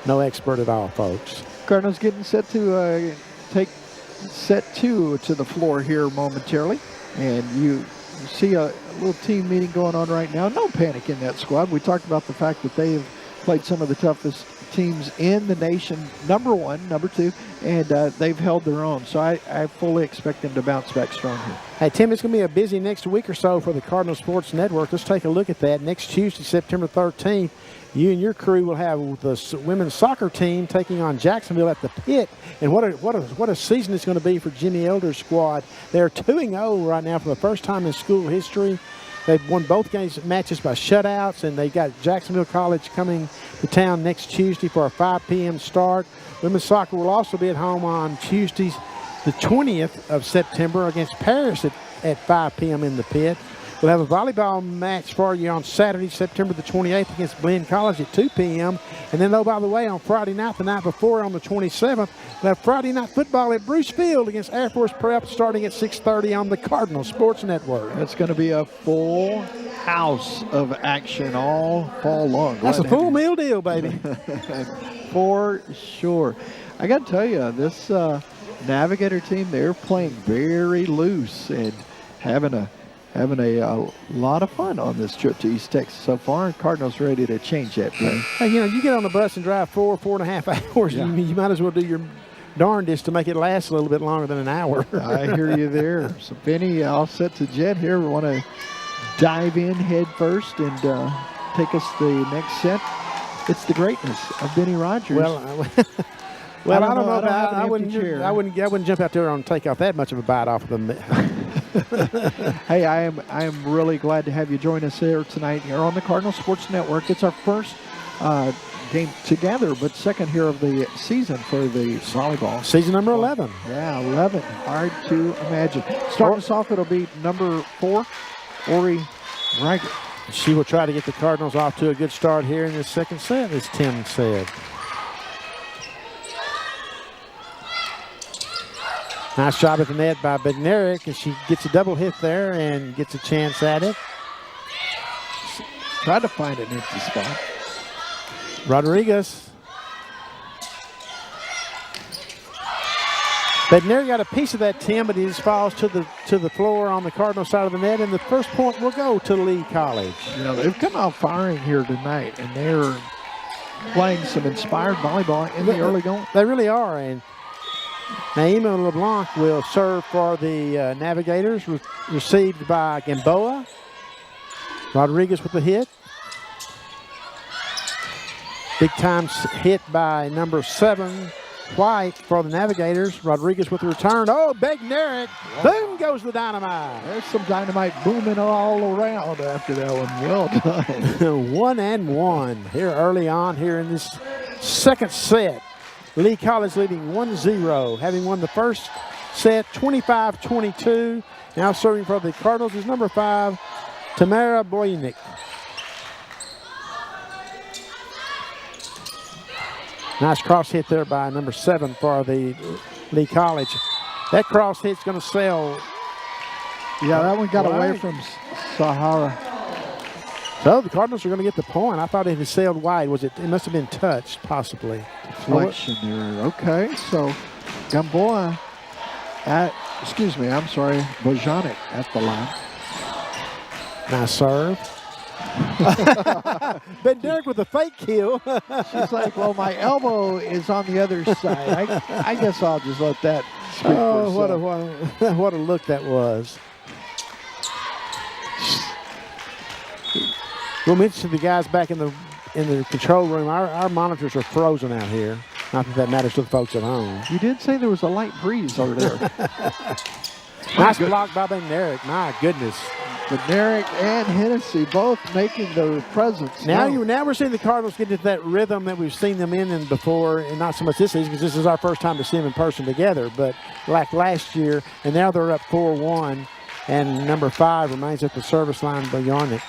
no expert at all, folks. Cardinals getting set to take set 2 to the floor here momentarily. And you see a little team meeting going on right now. No panic in that squad. We talked about the fact that they have played some of the toughest teams in the nation, number 1, number 2, and they've held their own. So I fully expect them to bounce back strong here. Hey, Tim, it's going to be a busy next week or so for the Cardinal Sports Network. Let's take a look at that. Next Tuesday, September 13th, you and your crew will have the women's soccer team taking on Jacksonville at the Pit. And what a season it's going to be for Jimmy Elder's squad. They're 2-0 right now for the first time in school history. They've won both matches by shutouts, and they've got Jacksonville College coming to town next Tuesday for a 5 p.m. start. Women's soccer will also be at home on Tuesdays, the 20th of September, against Paris at 5 p.m. in the Pit. We'll have a volleyball match for you on Saturday, September the 28th against Glenn College at 2 p.m. And then, oh, by the way, on Friday night, the night before, on the 27th, we'll have Friday night football at Bruce Field against Air Force Prep starting at 6:30 on the Cardinal Sports Network. It's going to be a full house of action all fall long. That's a full meal deal, baby. For sure. I got to tell you, this Navigator team, they're playing very loose and having a lot of fun on this trip to East Texas so far. Cardinals ready to change that play. Hey, you get on the bus and drive 4.5 hours. Yeah. You might as well do your darndest to make it last a little bit longer than an hour. I hear you there. So, Benny, all set to jet here. We want to dive in head first and take us the next set. It's the greatness of Benny Rogers. Well, I don't know about. I wouldn't jump out there and take off that much of a bite off of them. Hey, I am really glad to have you join us here tonight here on the Cardinal Sports Network. It's our first game together, but second here of the season for the volleyball. Season number 11. Yeah, 11. Hard to imagine. Starting us off, it'll be number 4, Ori Reiger. She will try to get the Cardinals off to a good start here in this second set, as Tim said. Nice job at the net by Bednarik, and she gets a double hit there and gets a chance at it. Tried to find an empty spot. Rodriguez. Bednarik got a piece of that, Tim, but he just falls to the floor on the Cardinal side of the net, and the first point will go to Lee College. You know, they've come out firing here tonight, and they're playing some inspired volleyball in the early going. They really are, and Naima LeBlanc will serve for the Navigators, received by Gamboa. Rodriguez with the hit. Big time hit by number 7, White, for the Navigators. Rodriguez with the return. Oh, Bednarik. Wow. Boom goes the dynamite. There's some dynamite booming all around after that one. Well done. 1-1 here early on here in this second set. Lee College leading 1-0, having won the first set 25-22. Now serving for the Cardinals is number 5, Tamara Boynik. Nice cross hit there by number 7 for the Lee College. That cross hit's going to sail. Yeah, that one got away from Sahara. So the Cardinals are going to get the point. I thought it had sailed wide. It must have been touched, possibly. Deflection there. Okay, so Gamboa Bojanic at the line. Nice serve. Bednarik with a fake kill. She's like, well, my elbow is on the other side. I guess I'll just let that speak for itself. What a look that was. We'll mention the guys back in the control room. Our monitors are frozen out here. Not that that matters to the folks at home. You did say there was a light breeze over there. Nice block by Bednarik. My goodness. Bednarik and Hennessy both making their presence. Now known. we're seeing the Cardinals get into that rhythm that we've seen them in before, and not so much this season because this is our first time to see them in person together, but like last year, and now they're up 4-1, and number 5 remains at the service line, Bojanic.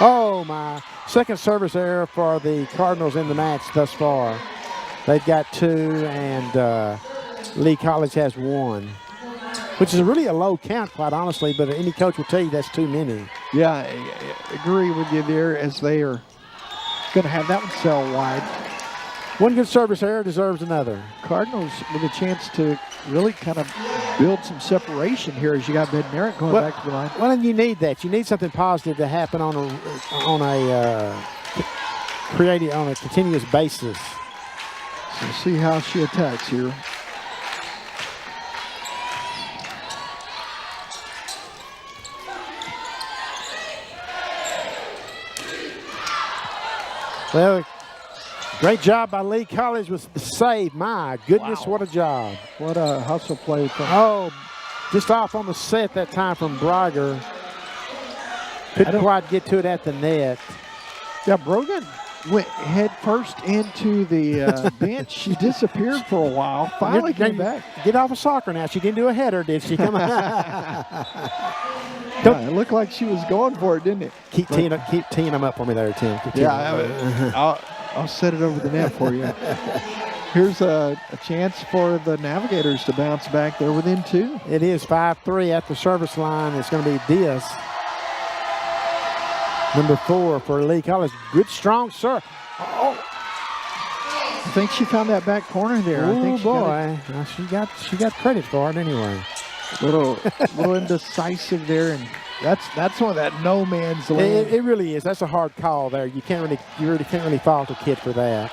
Oh, my. Second service error for the Cardinals in the match thus far. They've got 2, and Lee College has 1. Which is really a low count, quite honestly, but any coach will tell you that's too many. Yeah, I agree with you there, as they are going to have that one sell wide. One good service error deserves another. Cardinals with a chance to really kind of build some separation here as you got Bednarik going back to the line. Well, and you need that. You need something positive to happen on a continuous basis. So see how she attacks here. Well, great job by Lee College with the save. My goodness, what a job. What a hustle play. Oh, just off on the set that time from Brager. Couldn't quite get to it at the net. Yeah, Brogan went head first into the bench. She disappeared for a while. Finally came back. Get off of soccer now. She didn't do a header, did she? Come on. Yeah, it looked like she was going for it, didn't it? Keep teeing them up for me there, Tim. I'll set it over the net for you. Here's a chance for the Navigators to bounce back. They're within 2. It is 5-3 at the service line. It's going to be Diaz. Number 4 for Lee College. Good, strong serve. Oh. I think she found that back corner there. Oh, I think boy. She got credit for it anyway. Little indecisive there, and that's one of that no man's land. It really is. That's a hard call there. You really can't really fault a kid for that.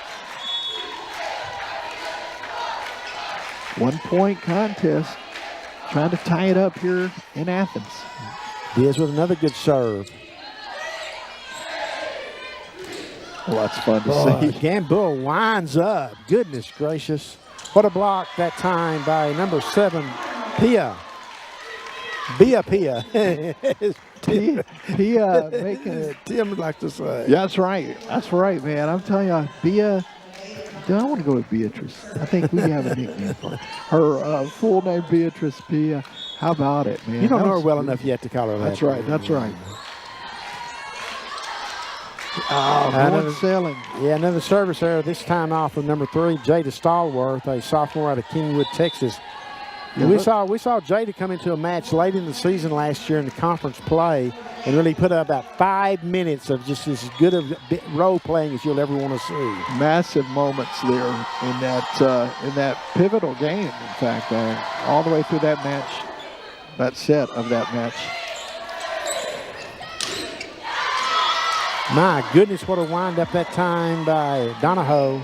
1-point contest, trying to tie it up here in Athens. Diaz with another good serve. Well, that's fun to see. Gamboa winds up. Goodness gracious. What a block that time by number 7, Pia. Pia. Pia making it. Tim would like to say. Yeah, that's right. That's right, man. I'm telling you, Pia. I want to go with Beatrice. I think we have a nickname for her. Her full name, Beatrice Pia. How about it, man? You don't know her well enough yet to call her that. That's right. That's right. Oh, sailing. Yeah, another service error, this time off of number 3, Jada Stallworth, a sophomore out of Kingwood, Texas. Yeah, we saw Jada come into a match late in the season last year in the conference play and really put up about 5 minutes of just as good of role playing as you'll ever want to see. Massive moments there in that pivotal game, in fact, all the way through that match, that set of that match. My goodness, what a wind up that time by Donahoe.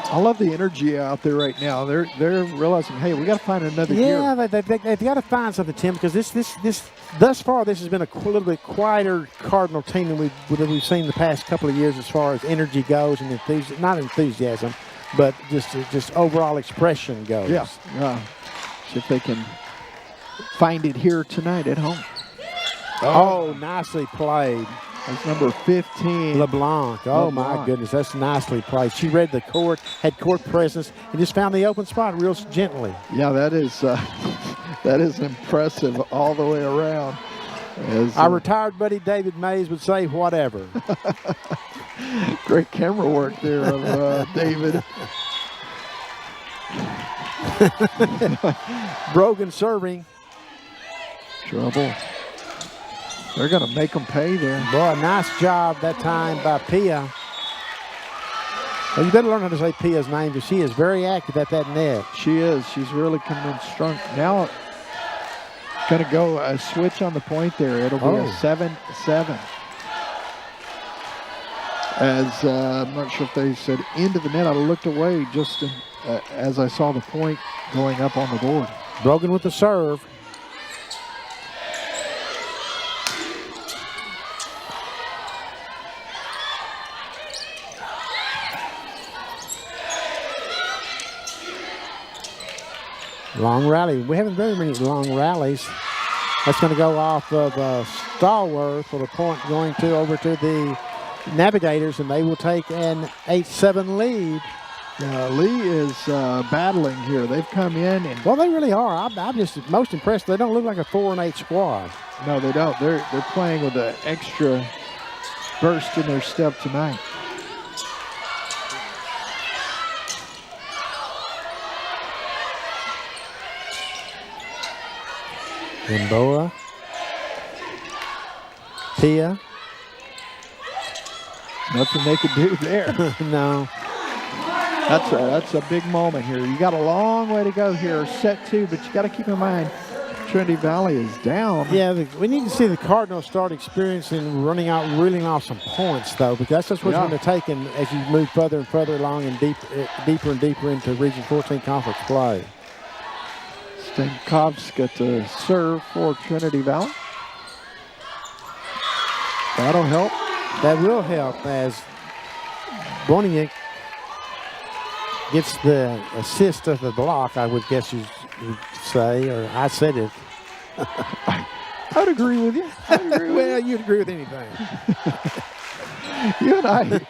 I love the energy out there right now. They're realizing, hey, we got to find another gear. Yeah, they've got to find something, Tim, because this thus far this has been a little bit quieter Cardinal team than we've seen the past couple of years as far as energy goes and not enthusiasm, but just overall expression goes. Yeah. See if they can find it here tonight at home. Oh, nicely played. That's number 15. LeBlanc. Oh, my goodness. That's nicely played. She read the court, had court presence, and just found the open spot real gently. Yeah, that is impressive all the way around. Our retired buddy David Mays would say whatever. Great camera work there of David. Brogan serving. Trouble. They're going to make them pay there. Boy, nice job that time by Pia. Well, you better learn how to say Pia's name because she is very active at that net. She is. She's really coming in strong. Now, going to go a switch on the point there. It'll be a 7-7. As I'm not sure if they said into the net. I looked away just as I saw the point going up on the board. Brogan with the serve. Long rally. We haven't very many long rallies. That's going to go off of Stallworth for the point going over to the Navigators, and they will take an 8-7 lead. Yeah, Lee is battling here. They've come in and well, they really are. I'm just most impressed. They don't look like a 4-8 squad. No, they don't. They're playing with an extra burst in their step tonight. Gamboa, Tia. Nothing they could do there. No. That's a big moment here. You got a long way to go here, set 2, but you got to keep in mind Trinity Valley is down. Yeah, we need to see the Cardinals start experiencing reeling off some points, though, because that's just what's going to take as you move further and further along and deeper and deeper into Region 14 conference play. Stankovska to serve for Trinity Valley. That'll help. That will help as Boniek gets the assist of the block, I would guess you'd say, or I said it. I'd agree with you. Well, you'd agree with anything. You and I,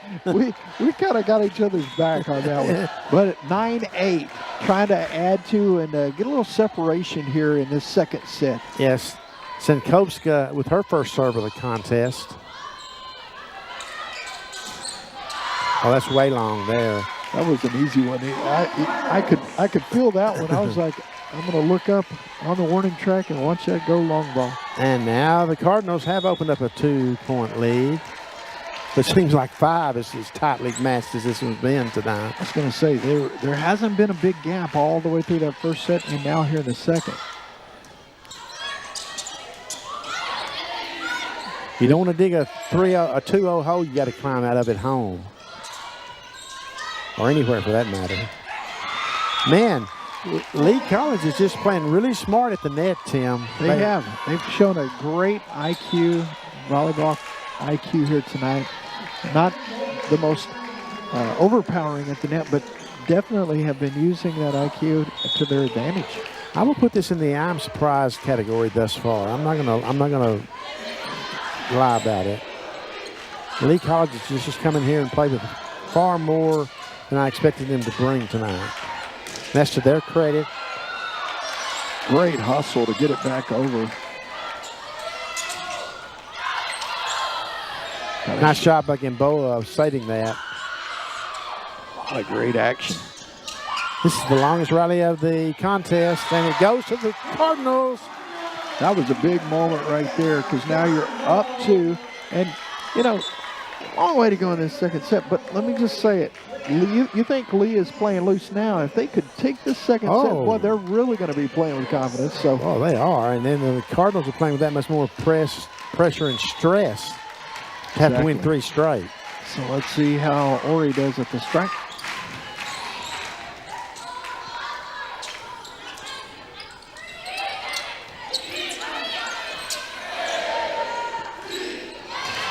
we kind of got each other's back on that one. But at 9-8, trying to add to and get a little separation here in this second set. Yes, Stankovska with her first serve of the contest. Oh, that's way long there. That was an easy one. I could feel that one. I was like, I'm going to look up on the warning track and watch that go long ball. And now the Cardinals have opened up a 2-point lead. It seems like 5 is as tightly matched as this one's been tonight. I was going to say, there hasn't been a big gap all the way through that first set and now here in the second. You don't want to dig a 2-0 hole, you got to climb out of it home. Or anywhere for that matter. Man, Lee College is just playing really smart at the net, Tim. They have. They've shown a great IQ, volleyball IQ here tonight. Not the most overpowering at the net, but definitely have been using that IQ to their advantage. I will put this in the I'm surprised category thus far. I'm not gonna lie about it. Lee College is just come in here and play with far more than I expected them to bring tonight. That's to their credit. Great hustle to get it back over. Nice job by Gamboa of saving that. A lot of great action. This is the longest rally of the contest, and it goes to the Cardinals. That was a big moment right there because now you're up 2. And, you know, long way to go in this second set, but let me just say it. You think Lee is playing loose now. If they could take this second set, boy, they're really going to be playing with confidence. So, well, they are. And then the Cardinals are playing with that much more pressure and stress to have to win 3 straight. So let's see how Ori does at the strike.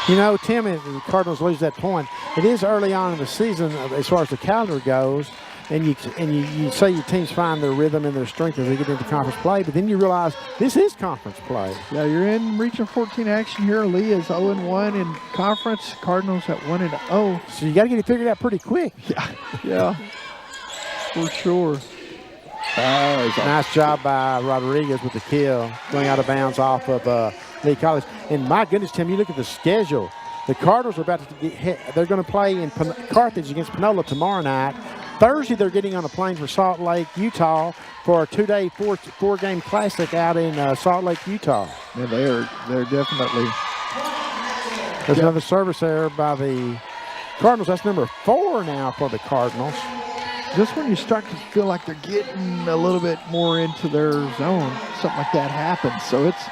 You know, Tim, if the Cardinals lose that point, it is early on in the season as far as the calendar goes, and you say your teams find their rhythm and their strength as they get into conference play, but then you realize this is conference play. Yeah, you're in Region 14 action here. Lee is 0-1 in conference. Cardinals at 1-0. So you got to get it figured out pretty quick. Yeah, for sure. Nice job by Rodriguez with the kill, going out of bounds off of Lee College. And my goodness, Tim, you look at the schedule. The Cardinals are about to get hit. They're going to play in Carthage against Panola tomorrow night. Thursday, they're getting on a plane for Salt Lake, Utah for a 2-day, four-game classic out in Salt Lake, Utah. Yeah, they're definitely. There's another service there by the Cardinals. That's number 4 now for the Cardinals. Just when you start to feel like they're getting a little bit more into their zone, something like that happens. So it's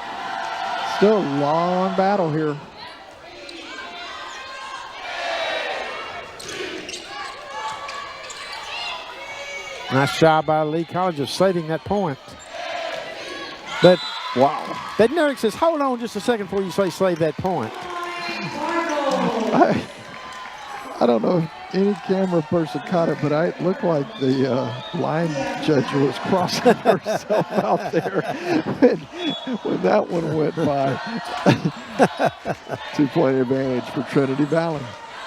still a long battle here. Nice job by Lee College of saving that point. But, wow. Bednarik says, hold on just a second before you say save that point. I don't know if any camera person caught it, but it looked like the line judge was crossing herself out there when that one went by. 2-point advantage for Trinity Valley.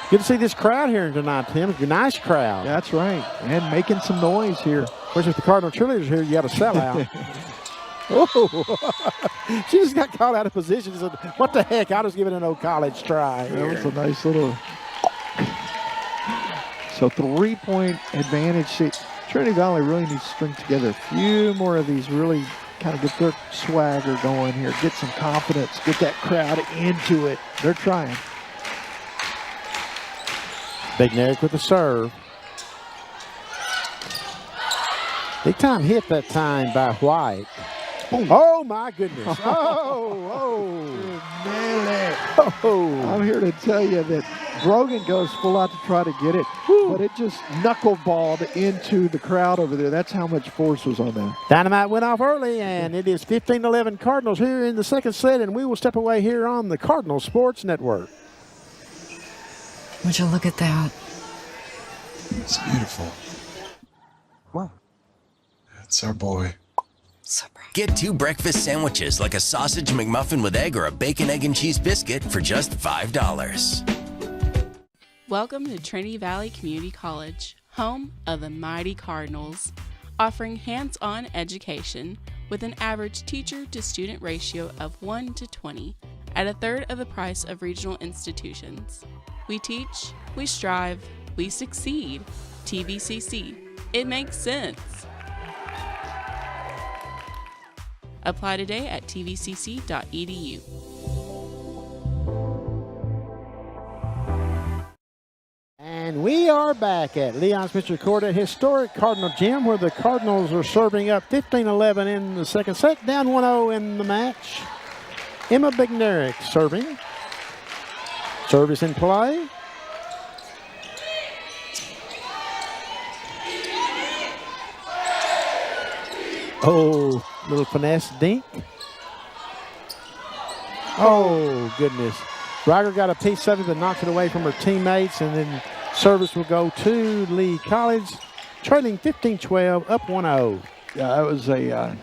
Good to see this crowd here tonight, Tim. It's a nice crowd. That's right. And making some noise here. Of course, if the Cardinal cheerleaders here, you got to sell out. Oh, she just got caught out of position. She said, what the heck? I'll just give it an old college try. That was a nice little. So 3-point advantage. See, Trinity Valley really needs to string together a few more of these, really kind of get their swagger going here, get some confidence, get that crowd into it. They're trying. Big Nerick with the serve. Big time hit that time by White. Boom. Oh, my goodness. I'm here to tell you that Brogan goes full out to try to get it, but it just knuckleballed into the crowd over there. That's how much force was on that. Dynamite went off early, and it is 15-11 Cardinals here in the second set, and we will step away here on the Cardinal Sports Network. Would you look at that? It's beautiful. Wow. That's our boy. So proud. Get 2 breakfast sandwiches like a sausage McMuffin with egg or a bacon, egg, and cheese biscuit for just $5. Welcome to Trinity Valley Community College, home of the mighty Cardinals, offering hands-on education with an average teacher-to-student ratio of 1 to 20 at a third of the price of regional institutions. We teach, we strive, we succeed. TVCC. It makes sense. Apply today at tvcc.edu. And we are back at Leon Spencer Court at historic Cardinal Gym, where the Cardinals are serving up 15-11 in the second set, down 1-0 in the match. Emma Bignerick serving. Service in play. Oh, little finesse dink. Oh, goodness. Ryger got a piece of it that knocks it away from her teammates, and then service will go to Lee College, trailing 15-12, up 1-0. Yeah, that was a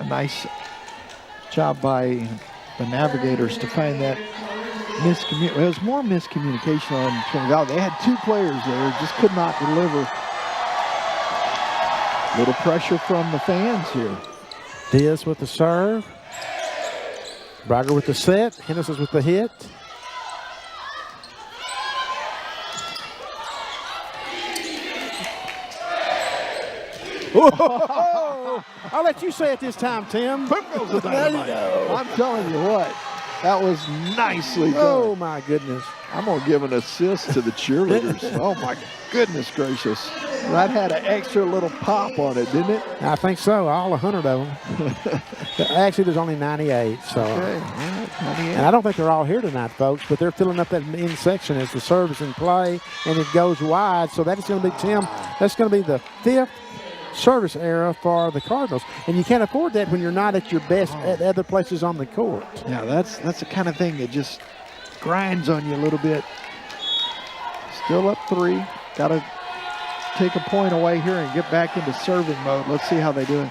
nice job by the Navigators to find that miscommunication. It was more miscommunication on Trinity Valley. They had 2 players there, just could not deliver. Little pressure from the fans here. Diaz with the serve. Brager with the set. Hennessy's with the hit. Whoa. I'll let you say it this time, Tim. There you go. I'm telling you what, that was nicely done. Oh, my goodness. I'm going to give an assist to the cheerleaders. Oh, my goodness gracious. That had an extra little pop on it, didn't it? I think so. All 100 of them. Actually, there's only 98. So, okay. Right. 98. And I don't think they're all here tonight, folks, but they're filling up that in section as the serve is in play, and it goes wide. So that is going to be, Tim, that's going to be the 5th service error for the Cardinals. And you can't afford that when you're not at your best at other places on the court. Yeah, that's the kind of thing that just grinds on you a little bit. Still up 3. Got to take a point away here and get back into serving mode. Let's see how they do it.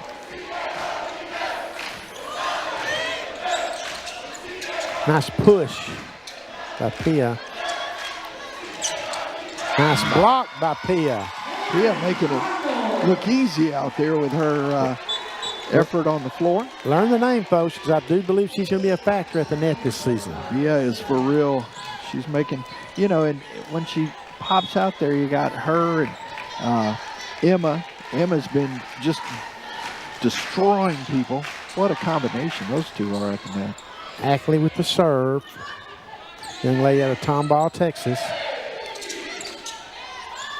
Nice push by Pia. Nice block by Pia. Pia making it look easy out there with her effort on the floor. Learn the name, folks, because I do believe she's going to be a factor at the net this season. Pia is for real. She's making, you know, and when she pops out there, you got her and Emma. Emma's been just destroying people. What a combination those two are at the net. Ackley with the serve. Young lady out of Tomball, Texas.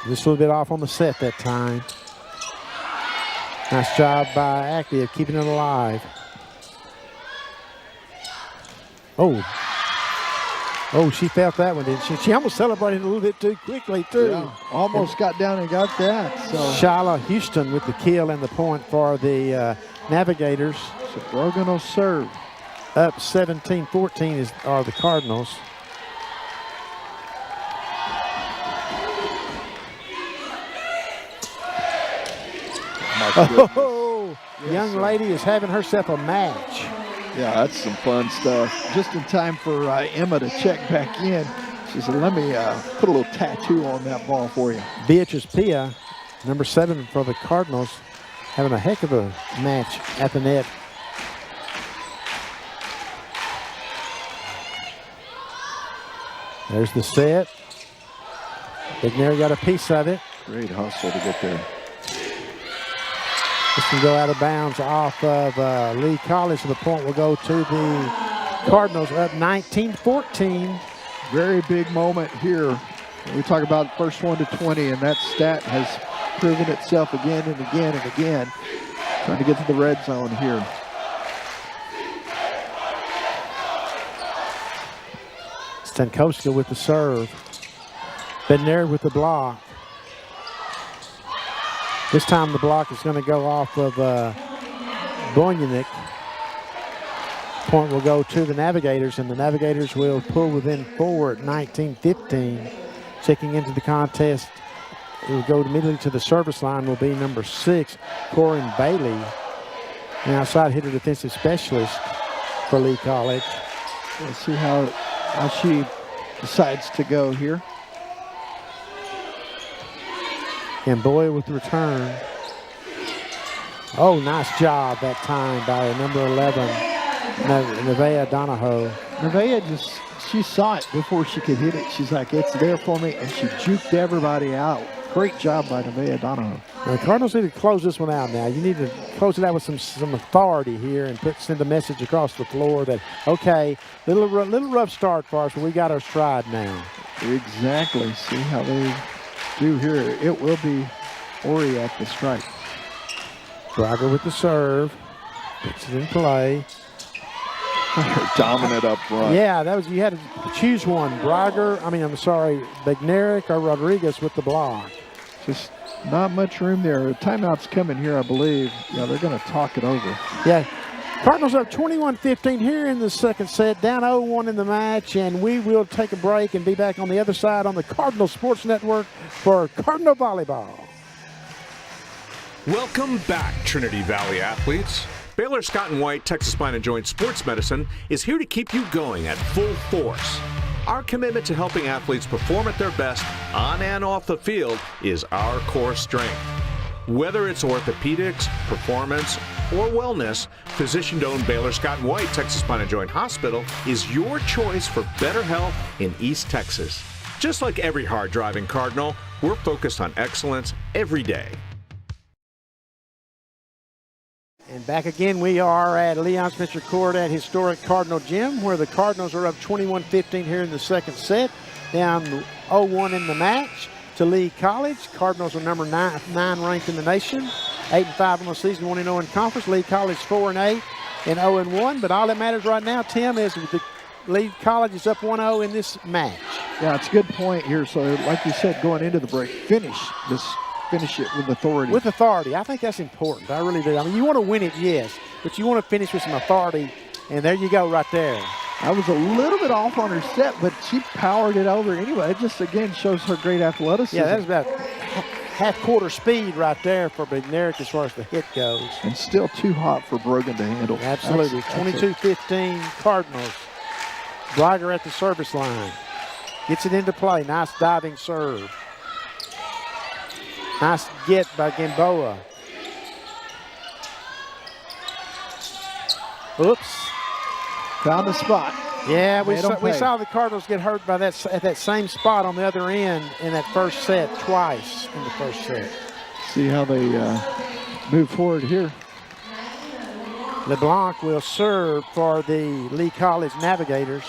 Just a little bit off on the set that time. Nice job by Ackley of keeping it alive. Oh, she felt that one, didn't she? She almost celebrated a little bit too quickly, too. Yeah, almost got down and got that. So Shyla Houston with the kill and the point for the Navigators. So Brogan will serve. Up 17-14 are the Cardinals. my goodness. Oh, Yes, young sir. lady is having herself a match. Yeah, that's some fun stuff. Just in time for Emma to check back in. She said, let me put a little tattoo on that ball for you. Beatrice Pia, number 7 for the Cardinals, having a heck of a match at the net. There's the set. Big Mary got a piece of it. Great hustle to get there. This can go out of bounds off of Lee College, so the point will go to the Cardinals, up 19-14. Very big moment here. We talk about first 1 to 20, and that stat has proven itself again and again and again. Trying to get to the red zone here. Stankowska with the serve. Bednarik with the block. This time the block is going to go off of Boyanek. Point will go to the Navigators, and the Navigators will pull within 4 at 19-15. Checking into the contest, it will go immediately to the service line, will be number 6, Corin Bailey, an outside hitter defensive specialist for Lee College. We'll see how she decides to go here. And Boyd with the return. Oh, nice job that time by number 11, Nevaeh Donahoe. Nevaeh she saw it before she could hit it. She's like, it's there for me, and she juked everybody out. Great job by Nevaeh Donahoe. Now, the Cardinals need to close this one out now. You need to close it out with some authority here and send a message across the floor that, okay, little rough start for us, but we got our stride now. Exactly. See how they do here. It will be Ori at the strike. Braga with the serve. Puts it in play. Dominant up front. Yeah, that was, you had to choose one. Bednarik or Rodriguez with the block. Just not much room there. Timeout's coming here, I believe. Yeah, they're going to talk it over. Yeah. Cardinals up 21-15 here in the second set, down 0-1 in the match, and we will take a break and be back on the other side on the Cardinal Sports Network for Cardinal Volleyball. Welcome back, Trinity Valley athletes. Baylor Scott & White Texas Spine and Joint Sports Medicine is here to keep you going at full force. Our commitment to helping athletes perform at their best on and off the field is our core strength. Whether it's orthopedics, performance, or wellness, physician-owned Baylor Scott & White Texas Spine and Joint Hospital is your choice for better health in East Texas. Just like every hard-driving Cardinal, we're focused on excellence every day. And back again, we are at Leon Spencer Court at historic Cardinal Gym, where the Cardinals are up 21-15 here in the second set, down 0-1 in the match to Lee College. Cardinals are number 9 ranked in the nation, 8-5 on the season, 1-0 in conference. Lee College 4-8 and 0-1. But all that matters right now, Tim, is the Lee College is up 1-0 in this match. Yeah, it's a good point here. So, like you said, going into the break, finish it with authority. With authority. I think that's important. I really do. I mean, you want to win it, yes, but you want to finish with some authority, and there you go right there. I was a little bit off on her set, but she powered it over anyway. It just, again, shows her great athleticism. Yeah, that's about half-quarter speed right there for Bednarik as far as the hit goes. And still too hot for Brogan to handle. Absolutely. 22-15 Cardinals. Braga at the service line. Gets it into play. Nice diving serve. Nice get by Gamboa. Oops. Found the spot. Yeah, we saw the Cardinals get hurt by that at that same spot on the other end in that first set, twice in the first set. See how they move forward here. LeBlanc will serve for the Lee College Navigators.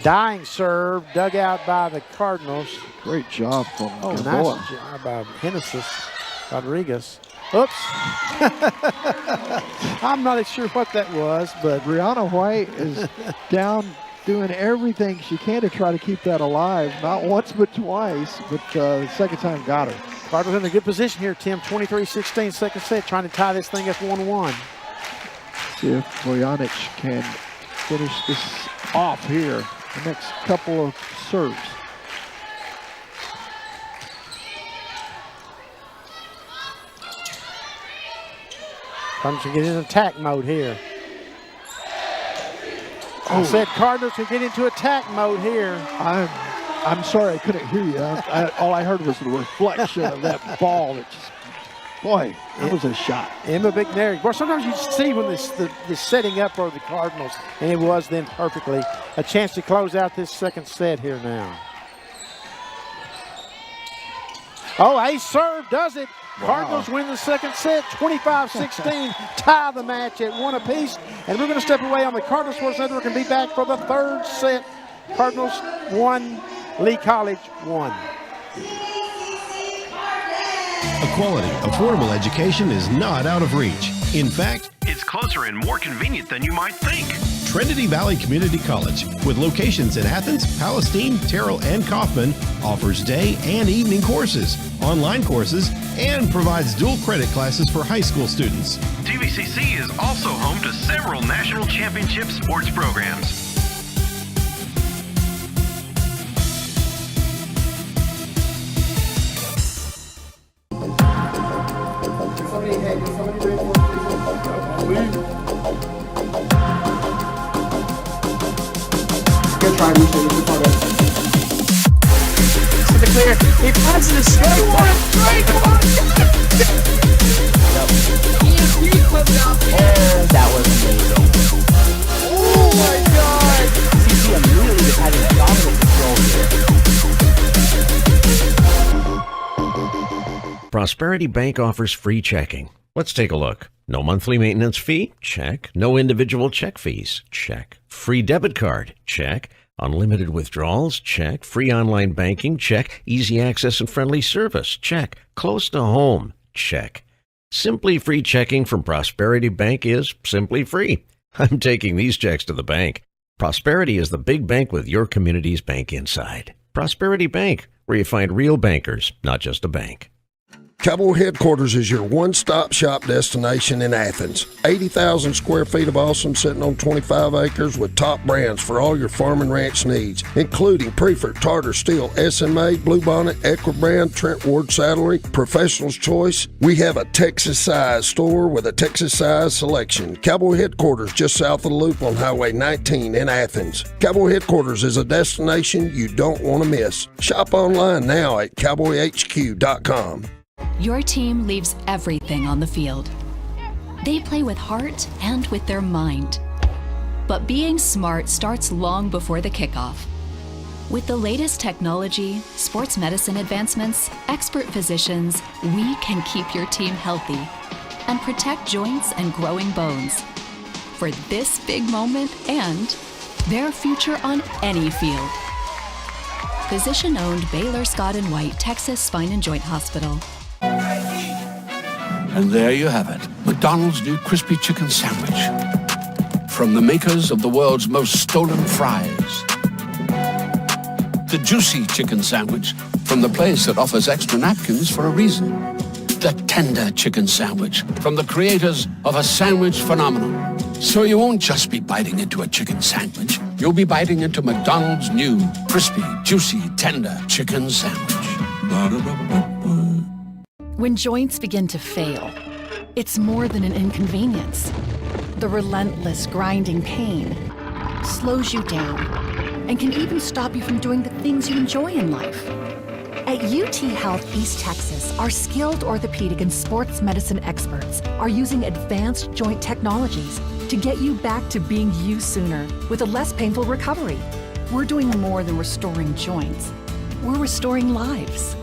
Dying serve, dug out by the Cardinals. Great job from Gamboa. Nice job by Genesis Rodriguez. Oops. I'm not sure what that was, but Brianna White is down doing everything she can to try to keep that alive. Not once, but twice, but the second time got her. Cardinals in a good position here, Tim. 23-16, second set, trying to tie this thing up 1-1. See if Bojanic can finish this off here. The next couple of serves. Cardinals can get in attack mode here. I said Cardinals can get into attack mode here. I'm sorry I couldn't hear you. All I heard was the reflection of that ball. That just, boy, that was a shot. Emma McNary. Well, sometimes you see when the setting up for the Cardinals, and it was then perfectly. A chance to close out this second set here now. Oh, ace serve does it. Wow. Cardinals win the second set, 25-16, tie the match at 1 apiece. And we're going to step away on the Cardinal Sports Network and be back for the third set. Cardinals 1, Lee College 1. A quality, affordable education is not out of reach. In fact, it's closer and more convenient than you might think. Trinity Valley Community College, with locations in Athens, Palestine, Terrell, and Kaufman, offers day and evening courses, online courses, and provides dual credit classes for high school students. TVCC is also home to several national championship sports programs. To the clear. He passes it straight. What a straight one. ESP clipped out. That was amazing. Oh my God. CC immediately just had his dominant control here. Prosperity Bank offers free checking. Let's take a look. No monthly maintenance fee? Check. No individual check fees? Check. Free debit card? Check. Unlimited withdrawals? Check. Free online banking? Check. Easy access and friendly service? Check. Close to home? Check. Simply free checking from Prosperity Bank is simply free. I'm taking these checks to the bank. Prosperity is the big bank with your community's bank inside. Prosperity Bank, where you find real bankers, not just a bank. Cowboy Headquarters is your one-stop shop destination in Athens. 80,000 square feet of awesome sitting on 25 acres with top brands for all your farm and ranch needs, including Preferred, Tartar, Steel, SMA, Bluebonnet, Equibrand, Trent Ward Saddlery, Professional's Choice. We have a Texas-size store with a Texas-size selection. Cowboy Headquarters just south of the Loop on Highway 19 in Athens. Cowboy Headquarters is a destination you don't want to miss. Shop online now at cowboyhq.com. Your team leaves everything on the field. They play with heart and with their mind. But being smart starts long before the kickoff. With the latest technology, sports medicine advancements, expert physicians, we can keep your team healthy and protect joints and growing bones for this big moment and their future on any field. Physician-owned Baylor Scott & White Texas Spine and Joint Hospital. And there you have it, McDonald's new crispy chicken sandwich. From the makers of the world's most stolen fries. The juicy chicken sandwich from the place that offers extra napkins for a reason. The tender chicken sandwich from the creators of a sandwich phenomenon. So you won't just be biting into a chicken sandwich. You'll be biting into McDonald's new crispy, juicy, tender chicken sandwich. When joints begin to fail, it's more than an inconvenience. The relentless grinding pain slows you down and can even stop you from doing the things you enjoy in life. At UT Health East Texas, our skilled orthopedic and sports medicine experts are using advanced joint technologies to get you back to being you sooner with a less painful recovery. We're doing more than restoring joints. We're restoring lives.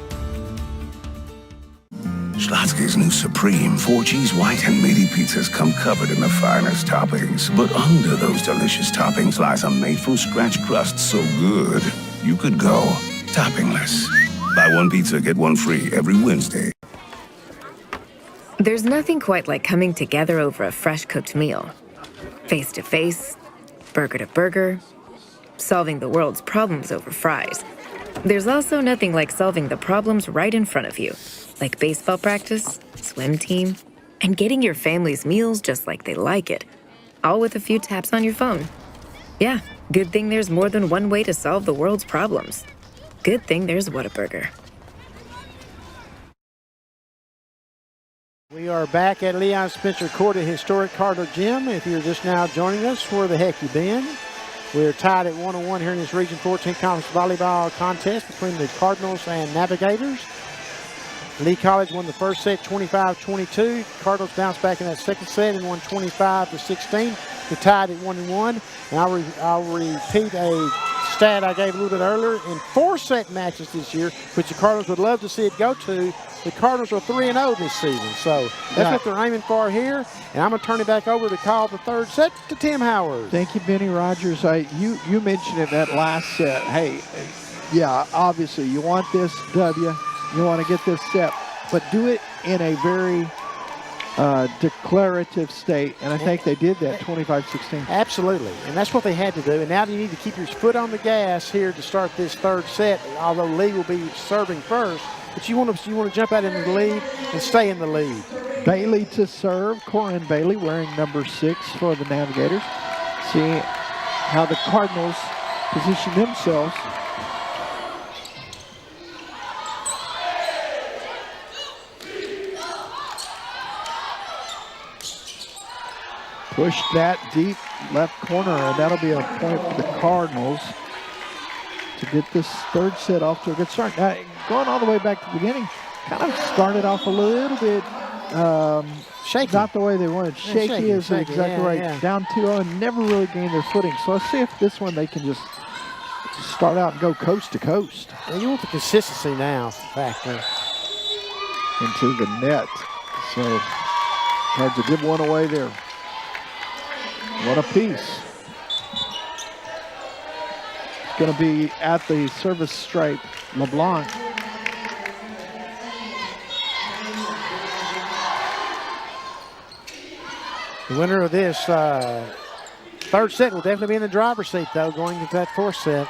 Schlotzsky's new Supreme 4 cheese white and meaty pizzas come covered in the finest toppings. But under those delicious toppings lies a made-from-scratch crust so good, you could go toppingless. Buy one pizza, get one free every Wednesday. There's nothing quite like coming together over a fresh-cooked meal. Face-to-face, burger-to-burger, solving the world's problems over fries. There's also nothing like solving the problems right in front of you. Like baseball practice, swim team, and getting your family's meals just like they like it. All with a few taps on your phone. Yeah, good thing there's more than one way to solve the world's problems. Good thing there's Whataburger. We are back at Leon Spencer Court at historic Cardinal Gym. If you're just now joining us, where the heck you been? We're tied at 1-1 here in this Region 14 Conference volleyball contest between the Cardinals and Navigators. Lee College won the first set 25-22. Cardinals bounced back in that second set and won 25-16. They're tied at 1-1. And I'll repeat a stat I gave a little bit earlier. In 4-set matches this year, which the Cardinals would love to see it go to, the Cardinals are 3-0 this season. So that's what they're aiming for here. And I'm going to turn it back over to call the third set to Tim Howard. Thank you, Benny Rogers. You mentioned in that last set, hey, yeah, obviously you want this W. You want to get this set, but do it in a very declarative state, and I think they did that 25-16. Absolutely, and that's what they had to do. And now you need to keep your foot on the gas here to start this third set, although Lee will be serving first. But you want to jump out into the lead and stay in the lead. Bailey to serve. Corinne Bailey wearing number 6 for the Navigators. See how the Cardinals position themselves. Push that deep left corner, and that'll be a point for the Cardinals to get this third set off to a good start. Now, going all the way back to the beginning, kind of started off a little bit shaky. Not the way they wanted. Shaky is exactly right. Yeah. Down 2-0 and never really gained their footing. So let's see if this one they can just start out and go coast to coast. Well, you want the consistency now factor into the net. So had to give one away there. What a piece. It's going to be at the service stripe, LeBlanc. The winner of this third set will definitely be in the driver's seat, though, going into that fourth set.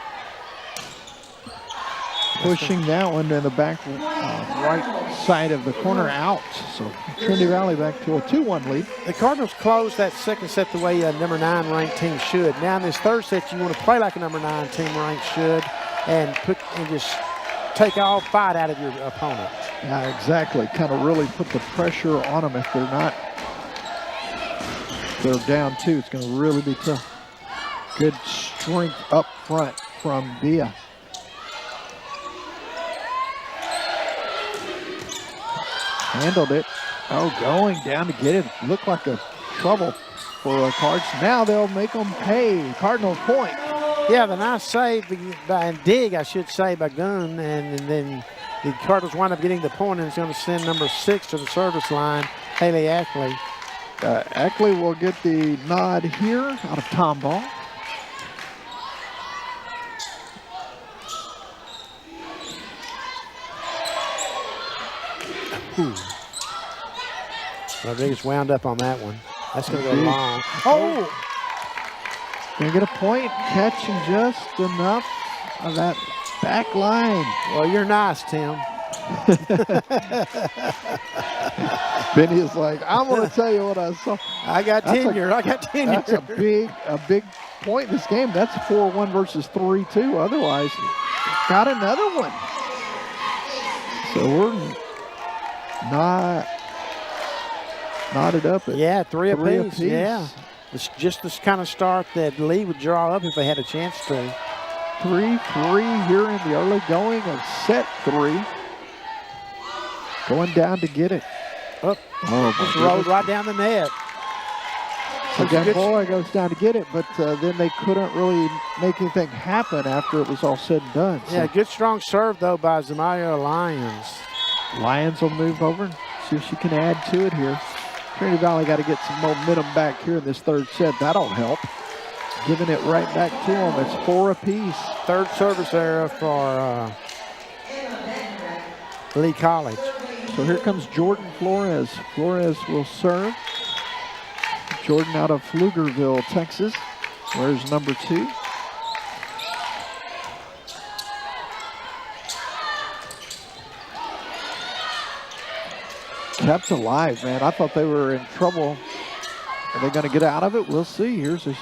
Pushing that one to the back right side of the corner out. So Trinity Valley back to a 2-1 lead. The Cardinals closed that second set the way a number 9 ranked team should. Now in this third set, you want to play like a number 9 team ranked should and just take all fight out of your opponent. Yeah, exactly. Kind of really put the pressure on them if they're down 2. It's going to really be tough. Good strength up front from Bia. Handled it. Oh, going down to get it. Looked like a trouble for Cards. Now they'll make them pay. Cardinals point. Yeah, the nice save by dig, I should say, by Gunn, and then the Cardinals wind up getting the point, and it's going to send number 6 to the service line, Haley Ackley. Ackley will get the nod here out of Tom Ball. Rodriguez wound up on that one. That's going to go long. Oh! Going to get a point, catching just enough of that back line. Well, you're nice, Tim. Benny is like, I'm going to tell you what I saw. I got tenure. That's a big point in this game. That's 4-1 versus 3-2. Otherwise, got another one. So we're knotted up at 3 apiece. Yeah. It's just this kind of start that Lee would draw up if they had a chance to. 3-3 here in the early going of set 3. Going down to get it. Just rolled right down the net. So Gamboa goes down to get it, but then they couldn't really make anything happen after it was all said and done. So. Yeah, good strong serve, though, by Zamaya Lyons. Lyons will move over and see if she can add to it here. Trinity Valley got to get some momentum back here in this third set. That'll help. Giving it right back to them. It's 4 apiece. Third service era for Lee College. So here comes Jordan Flores. Flores will serve. Jordan out of Pflugerville, Texas. Where's number 2? Kept alive, man. I thought they were in trouble. Are they going to get out of it? We'll see. Here's a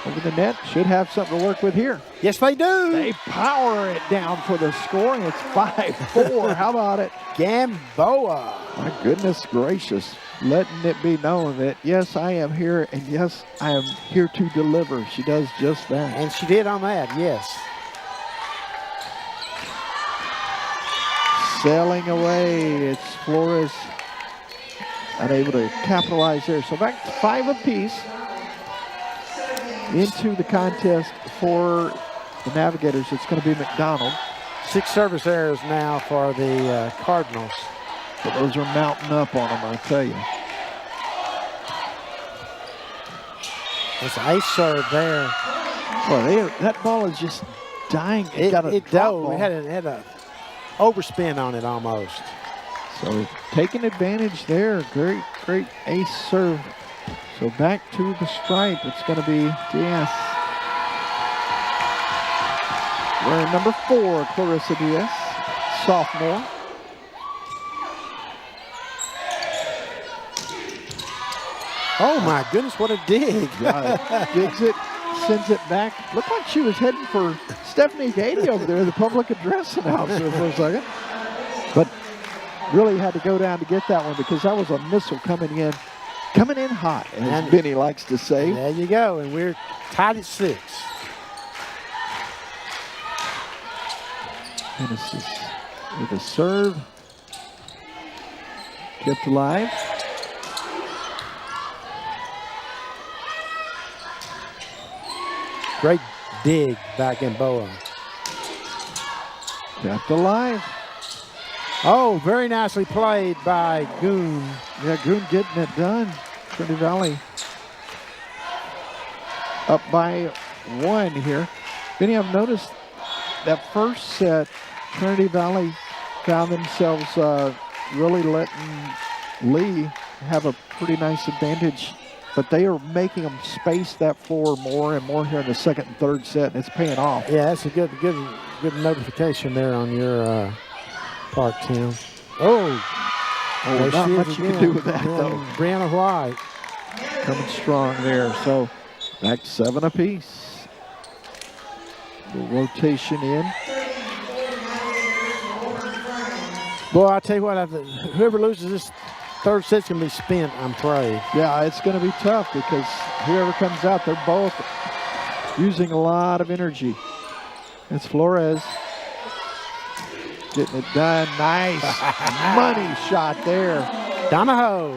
over the net. Should have something to work with here. Yes, they do. They power it down for the score, and it's 5-4. How about it? Gamboa. My goodness gracious. Letting it be known that, yes, I am here, and yes, I am here to deliver. She does just that. And she did on that, yes. Sailing away. It's Flores unable to capitalize there. So back to 5 apiece into the contest for the Navigators. It's going to be McDonald. 6 service errors now for the Cardinals. But those are mounting up on them, I tell you. It's an ace serve there. Boy, that ball is just dying. It got a drop ball. It had a overspin on it almost. So taking advantage there. Great, great ace serve. So back to the stripe. It's going to be Diaz. Wearing number 4, Clarissa Diaz, sophomore. Oh my goodness, what a dig. Digs it, sends it back. Looked like she was heading for Stephanie Gady over there, the public address announcer for a second. But really had to go down to get that one because that was a missile coming in hot, as Benny likes to say. There you go, and we're tied at 6. Genesis with a serve. Kept alive. Great dig back in Boa. Kept alive. Oh, very nicely played by Goon. Yeah, Goon getting it done. Trinity Valley up by 1 here. Benny, I've noticed that first set, Trinity Valley found themselves really letting Lee have a pretty nice advantage, but they are making them space that floor more and more here in the second and third set, and it's paying off. Yeah, that's a good notification there on your part, Tim. Oh, not much you can do with that, though. Brianna White coming strong there. So back to 7 apiece. The rotation in. Boy, I tell you what, whoever loses this third set's going to be spent, I'm afraid. Yeah, it's going to be tough because whoever comes out, they're both using a lot of energy. It's Flores getting it done. Nice money shot there. Donahoe.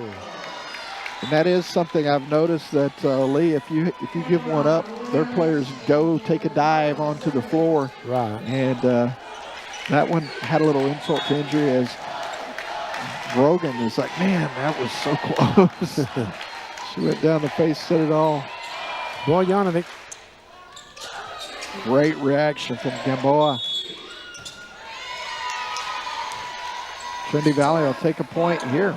And that is something I've noticed that, Lee, if you give one up, their players go take a dive onto the floor. Right. And that one had a little insult to injury as Brogan is like, man, that was so close. She went down the face, said it all. Bojanovic. Great reaction from Gamboa. Trinity Valley will take a point here.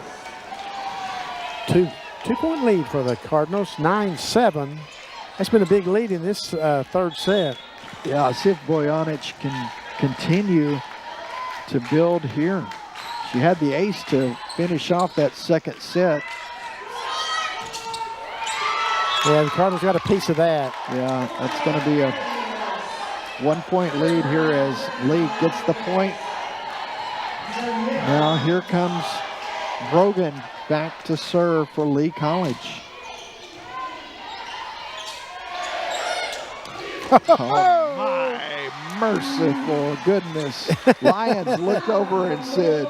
Two-point lead for the Cardinals, 9-7. That's been a big lead in this third set. Yeah, see if Bojanic can continue to build here. She had the ace to finish off that second set. Yeah, the Cardinals got a piece of that. Yeah, that's going to be a 1-point lead here as Lee gets the point. Now here comes Brogan back to serve for Lee College. Oh my merciful goodness. Lyons looked over and said,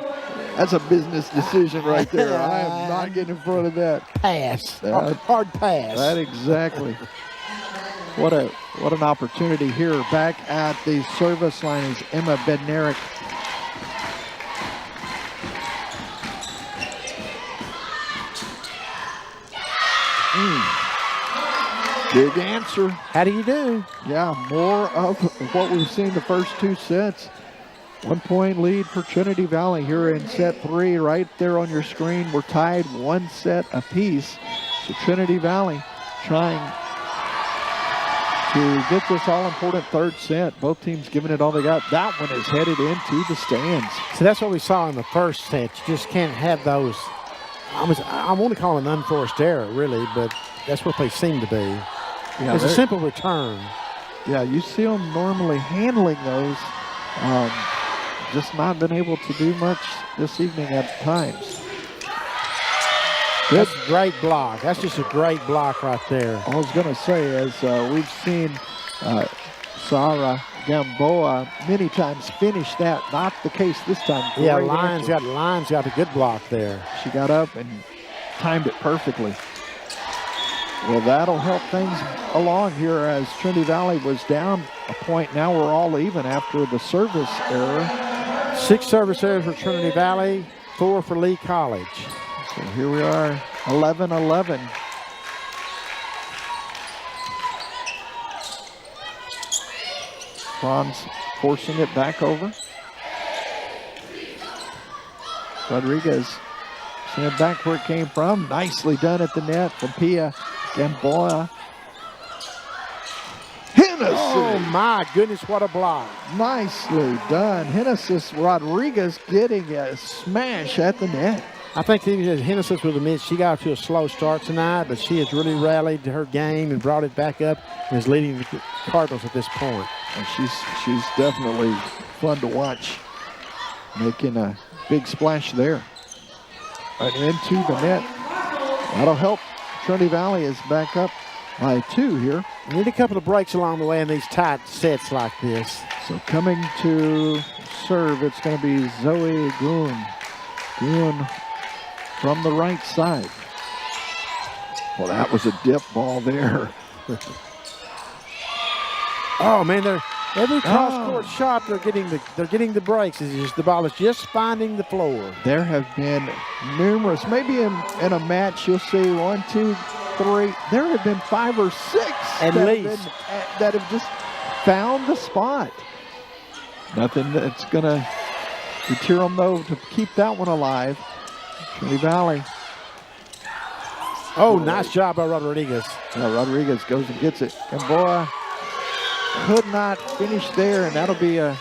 that's a business decision right there. I am not getting in front of that. Pass. Hard pass. That exactly. What an opportunity here. Back at the service line is Emma Bednarik. Big answer. How do you do? Yeah, more of what we've seen the first 2 sets. 1-point lead for Trinity Valley here in set 3. Right there on your screen, we're tied 1 set apiece. So Trinity Valley trying to get this all-important third set. Both teams giving it all they got. That one is headed into the stands. So that's what we saw in the first set. You just can't have those. I want to call it an unforced error, really, but that's what they seem to be. Yeah, it's a simple return. Yeah, you see them normally handling those. Just not been able to do much this evening at times. That's a great block. That's just a great block right there. I was going to say, as we've seen Sarah Gamboa many times finish that. Not the case this time. Yeah, Great Lyons got a good block there. She got up and timed it perfectly. Well, that'll help things along here as Trinity Valley was down a point. Now we're all even after the service error. 6 service errors for Trinity Valley, 4 for Lee College. So here we are, 11-11. Franz forcing it back over. Rodriguez sent it back where it came from. Nicely done at the net from Pia Gamboa. Hennessy. Oh my goodness, what a block. Nicely done. Hennessy Rodriguez getting a smash at the net. I think Hennessy will admit she got to a slow start tonight, but she has really rallied to her game and brought it back up and is leading the Cardinals at this point. And she's definitely fun to watch, making a big splash there. Right into the net. That'll help. Trinity Valley is back up by 2 here. We need a couple of breaks along the way in these tight sets like this. So coming to serve, it's going to be Zoe Goon. Goon from the right side. Well, that was a dip ball there. Oh man, every cross-court shot they're getting the breaks. It's just, the ball is just finding the floor. There have been numerous. Maybe in a match you'll see 1, 2, 3. There have been 5 or 6 at least that have just found the spot. Nothing that's gonna deter them though to keep that one alive. Trinity Valley. Oh, nice job by Rodriguez. Yeah, Rodriguez goes and gets it. Gamboa could not finish there, and that'll be a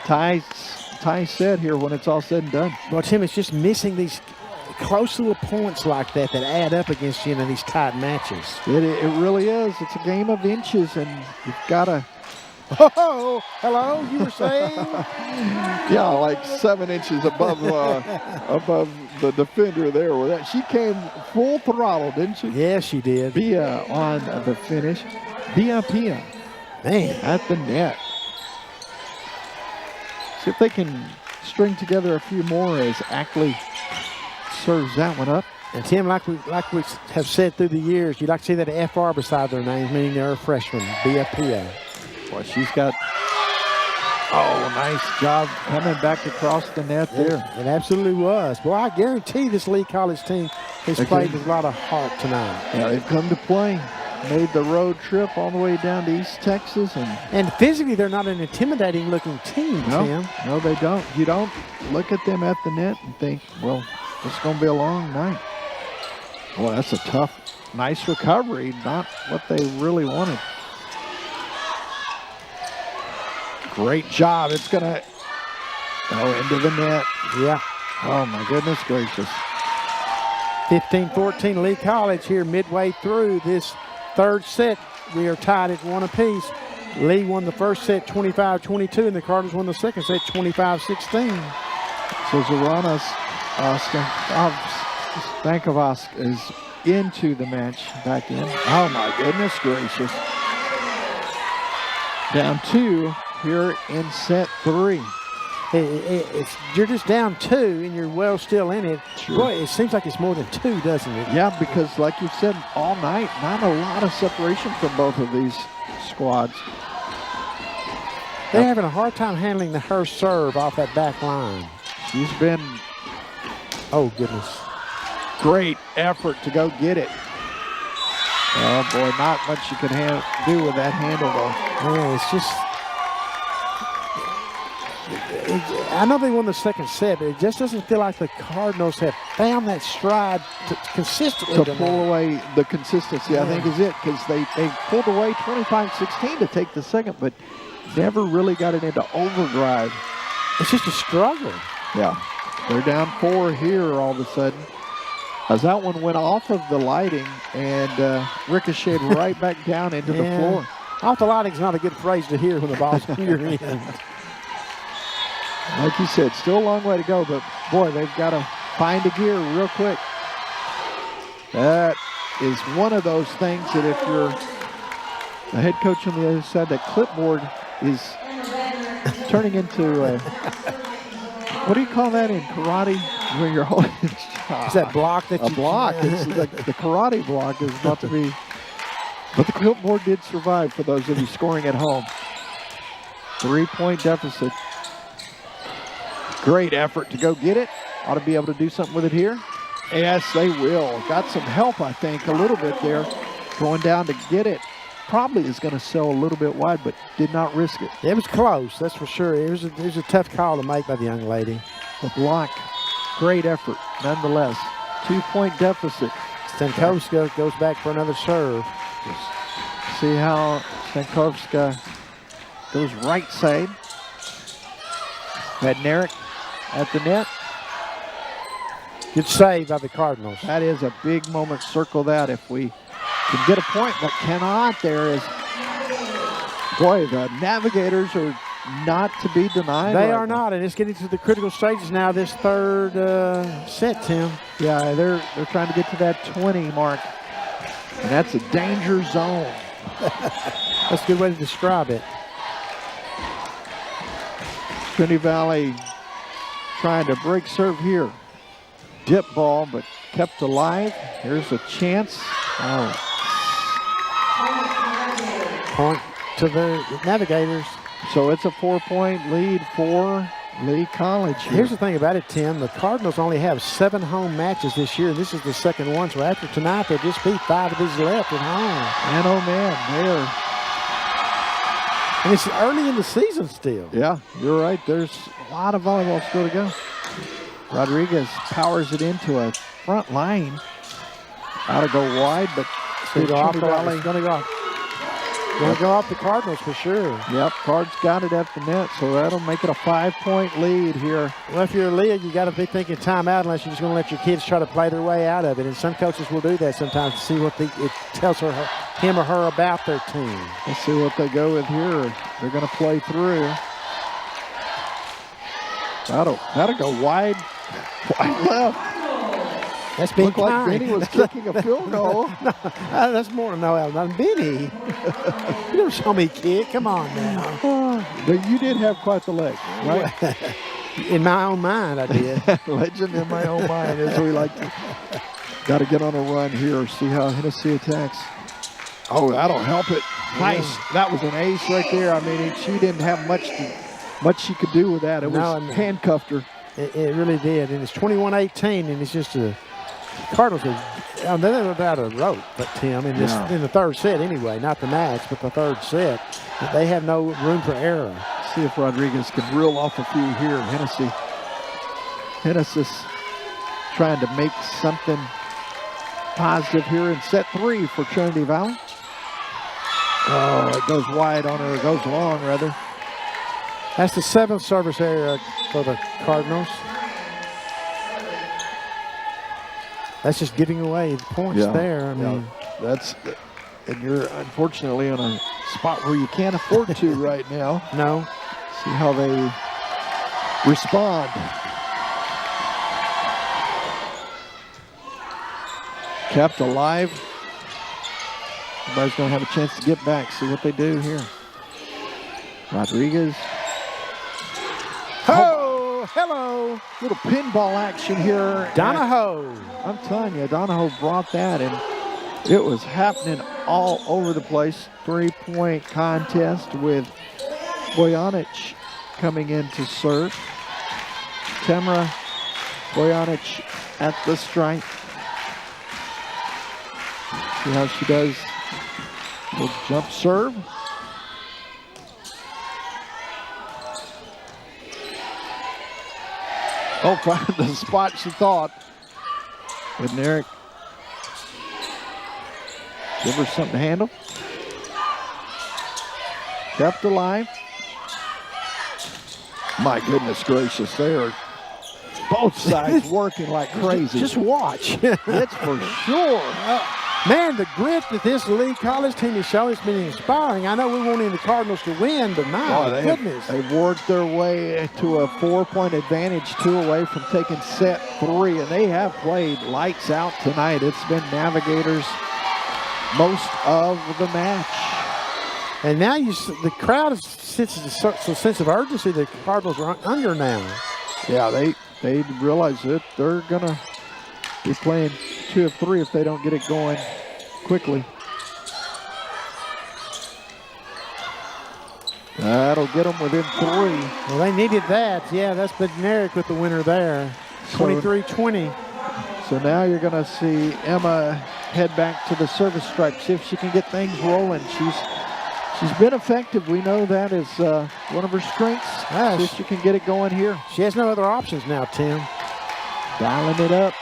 tie set here when it's all said and done. Well, Tim, it's just missing these close little points like that add up against you in these tight matches. It really is. It's a game of inches, and you've got to. Oh, hello, you were saying? Yeah, like 7 inches above above the defender there. With that, she came full throttle, didn't she? Yes, she did. Pia on the finish. Pia, man, at the net. See if they can string together a few more as Ackley serves that one up. And Tim, like we have said through the years, you like to see that FR beside their names, meaning they're a freshman. Pia. Well, she's got, nice job coming back across the net there. It absolutely was. Boy, I guarantee this Lee College team has played with a lot of heart tonight. Yeah, they've come to play. Made the road trip all the way down to East Texas. And physically, they're not an intimidating looking team, Tim. No, they don't. You don't look at them at the net and think, well, it's going to be a long night. Well, that's a tough, nice recovery. Not what they really wanted. Great job. It's going to go into the net. Yeah. Oh, my goodness gracious. 15-14 Lee College here midway through this third set. We are tied at 1 apiece. Lee won the first set 25-22, and the Cardinals won the second set 25-16. So Zoranas Stankovac is into the match, back in. Oh, my goodness gracious. Down 2 here in set 3. You're just down 2 and you're well still in it. Sure. Boy, it seems like it's more than 2, doesn't it? Yeah, because like you said, all night, not a lot of separation from both of these squads. They're having a hard time handling her serve off that back line. She's been, oh goodness, great effort to go get it. Oh boy, not much you can do with that handle though. Yeah, it's just, I know they won the second set, but it just doesn't feel like the Cardinals have found that stride consistently. To pull away the consistency, I think, is it. Because they pulled away 25-16 to take the second, but never really got it into overdrive. It's just a struggle. Yeah. They're down 4 here all of a sudden. As that one went off of the lighting and ricocheted right back down into the floor. Off the lighting's not a good phrase to hear when the ball's in your end. Like you said, still a long way to go, but boy, they've got to find a gear real quick. That is one of those things that if you're the head coach on the other side, that clipboard is turning into what do you call that in karate? When you're holding Is that block that a block? It's like the karate block is about to be. But the clipboard did survive for those of you scoring at home. 3-point deficit. Great effort to go get it. Ought to be able to do something with it here. Yes, they will. Got some help, I think, a little bit there. Going down to get it. Probably is going to sell a little bit wide, but did not risk it. It was close, that's for sure. It was a tough call to make by the young lady. The block, great effort, nonetheless. 2-point deficit. Stankovska goes back for another serve. See how Stankovska goes right side. Bednarik at the net. Good save by the Cardinals. That is a big moment. Circle that if we can get a point, but cannot. There is, boy, the Navigators are not to be denied. They are not, and it's getting to the critical stages now, this third set, Tim. Yeah, they're trying to get to that 20 mark, and that's a danger zone. That's a good way to describe it. Trinity Valley trying to break serve here. Dip ball, but kept alive. Here's a chance. Oh. Point to the Navigators. So it's a 4-point lead for Lee College here. Here's the thing about it, Tim. The Cardinals only have 7 home matches this year, and this is the second one. So after tonight, they'll just be 5 of these left at home. And oh man, they are. And it's early in the season still. Yeah, you're right. There's a lot of volleyball still to go. Rodriguez powers it into a front line. Ought to go wide, but it's going to go off the Cardinals for sure. Yep, Cards got it at the net, so that'll make it a 5-point lead here. Well, if you're a league, you got to be thinking timeout unless you're just going to let your kids try to play their way out of it. And some coaches will do that sometimes to see what it tells him or her about their team. Let's see what they go with here. They're going to play through. That'll go wide left. That's being Looked like Benny was kicking a field goal. No, that's more than Noel, not Benny. You don't show me kick. Come on now. But you did have quite the leg, right? In my own mind, I did. Legend in my own mind, as we like to. Got to get on a run here. See how Hennessy attacks. Oh, that'll help it. Nice. That was an ace right there. I mean, she didn't have much she could do with that. It was handcuffed her. It really did. And it's 21-18, and it's just a Cardinals are they're without a rope, but Tim in the third set anyway, not the match, but the third set, they have no room for error. See if Rodriguez can reel off a few here. Hennessy's trying to make something positive here in set 3 for Trinity Valley. Oh, it goes wide on her. It goes long, rather. That's the 7th service area for the Cardinals. That's just giving away the points there. I mean, and you're unfortunately on a spot where you can't afford to right now. No. See how they respond. Kept alive. Everybody's going to have a chance to get back. See what they do here. Rodriguez. Oh, hello. Little pinball action here. Donahoe. I'm telling you, Donahoe brought that, and it was happening all over the place. 3-point contest with Bojanic coming in to serve. Tamara Bojanic at the strike. See how she does. Little jump serve. Oh, found the spot she thought. But Eric, give her something to handle. Kept alive. My goodness gracious, they are Both sides working like crazy. Just watch. It's for sure. Man, the grit that this Lee College team is showing has been inspiring. I know we want the Cardinals to win, but my goodness. They've worked their way to a 4-point advantage, 2 away from taking set 3, and they have played lights out tonight. It's been Navigators most of the match. And now the crowd is senses a sense of urgency. The Cardinals are under now. Yeah, they realize that they're going to be playing 2 of 3 if they don't get it going quickly. That'll get them within 3. Well, they needed that. Yeah, that's Bednarik with the winner there. 23-20. So now you're going to see Emma head back to the service stripe, see if she can get things rolling. She's been effective. We know that is one of her strengths. See if she can get it going here. She has no other options now, Tim. Dialing it up.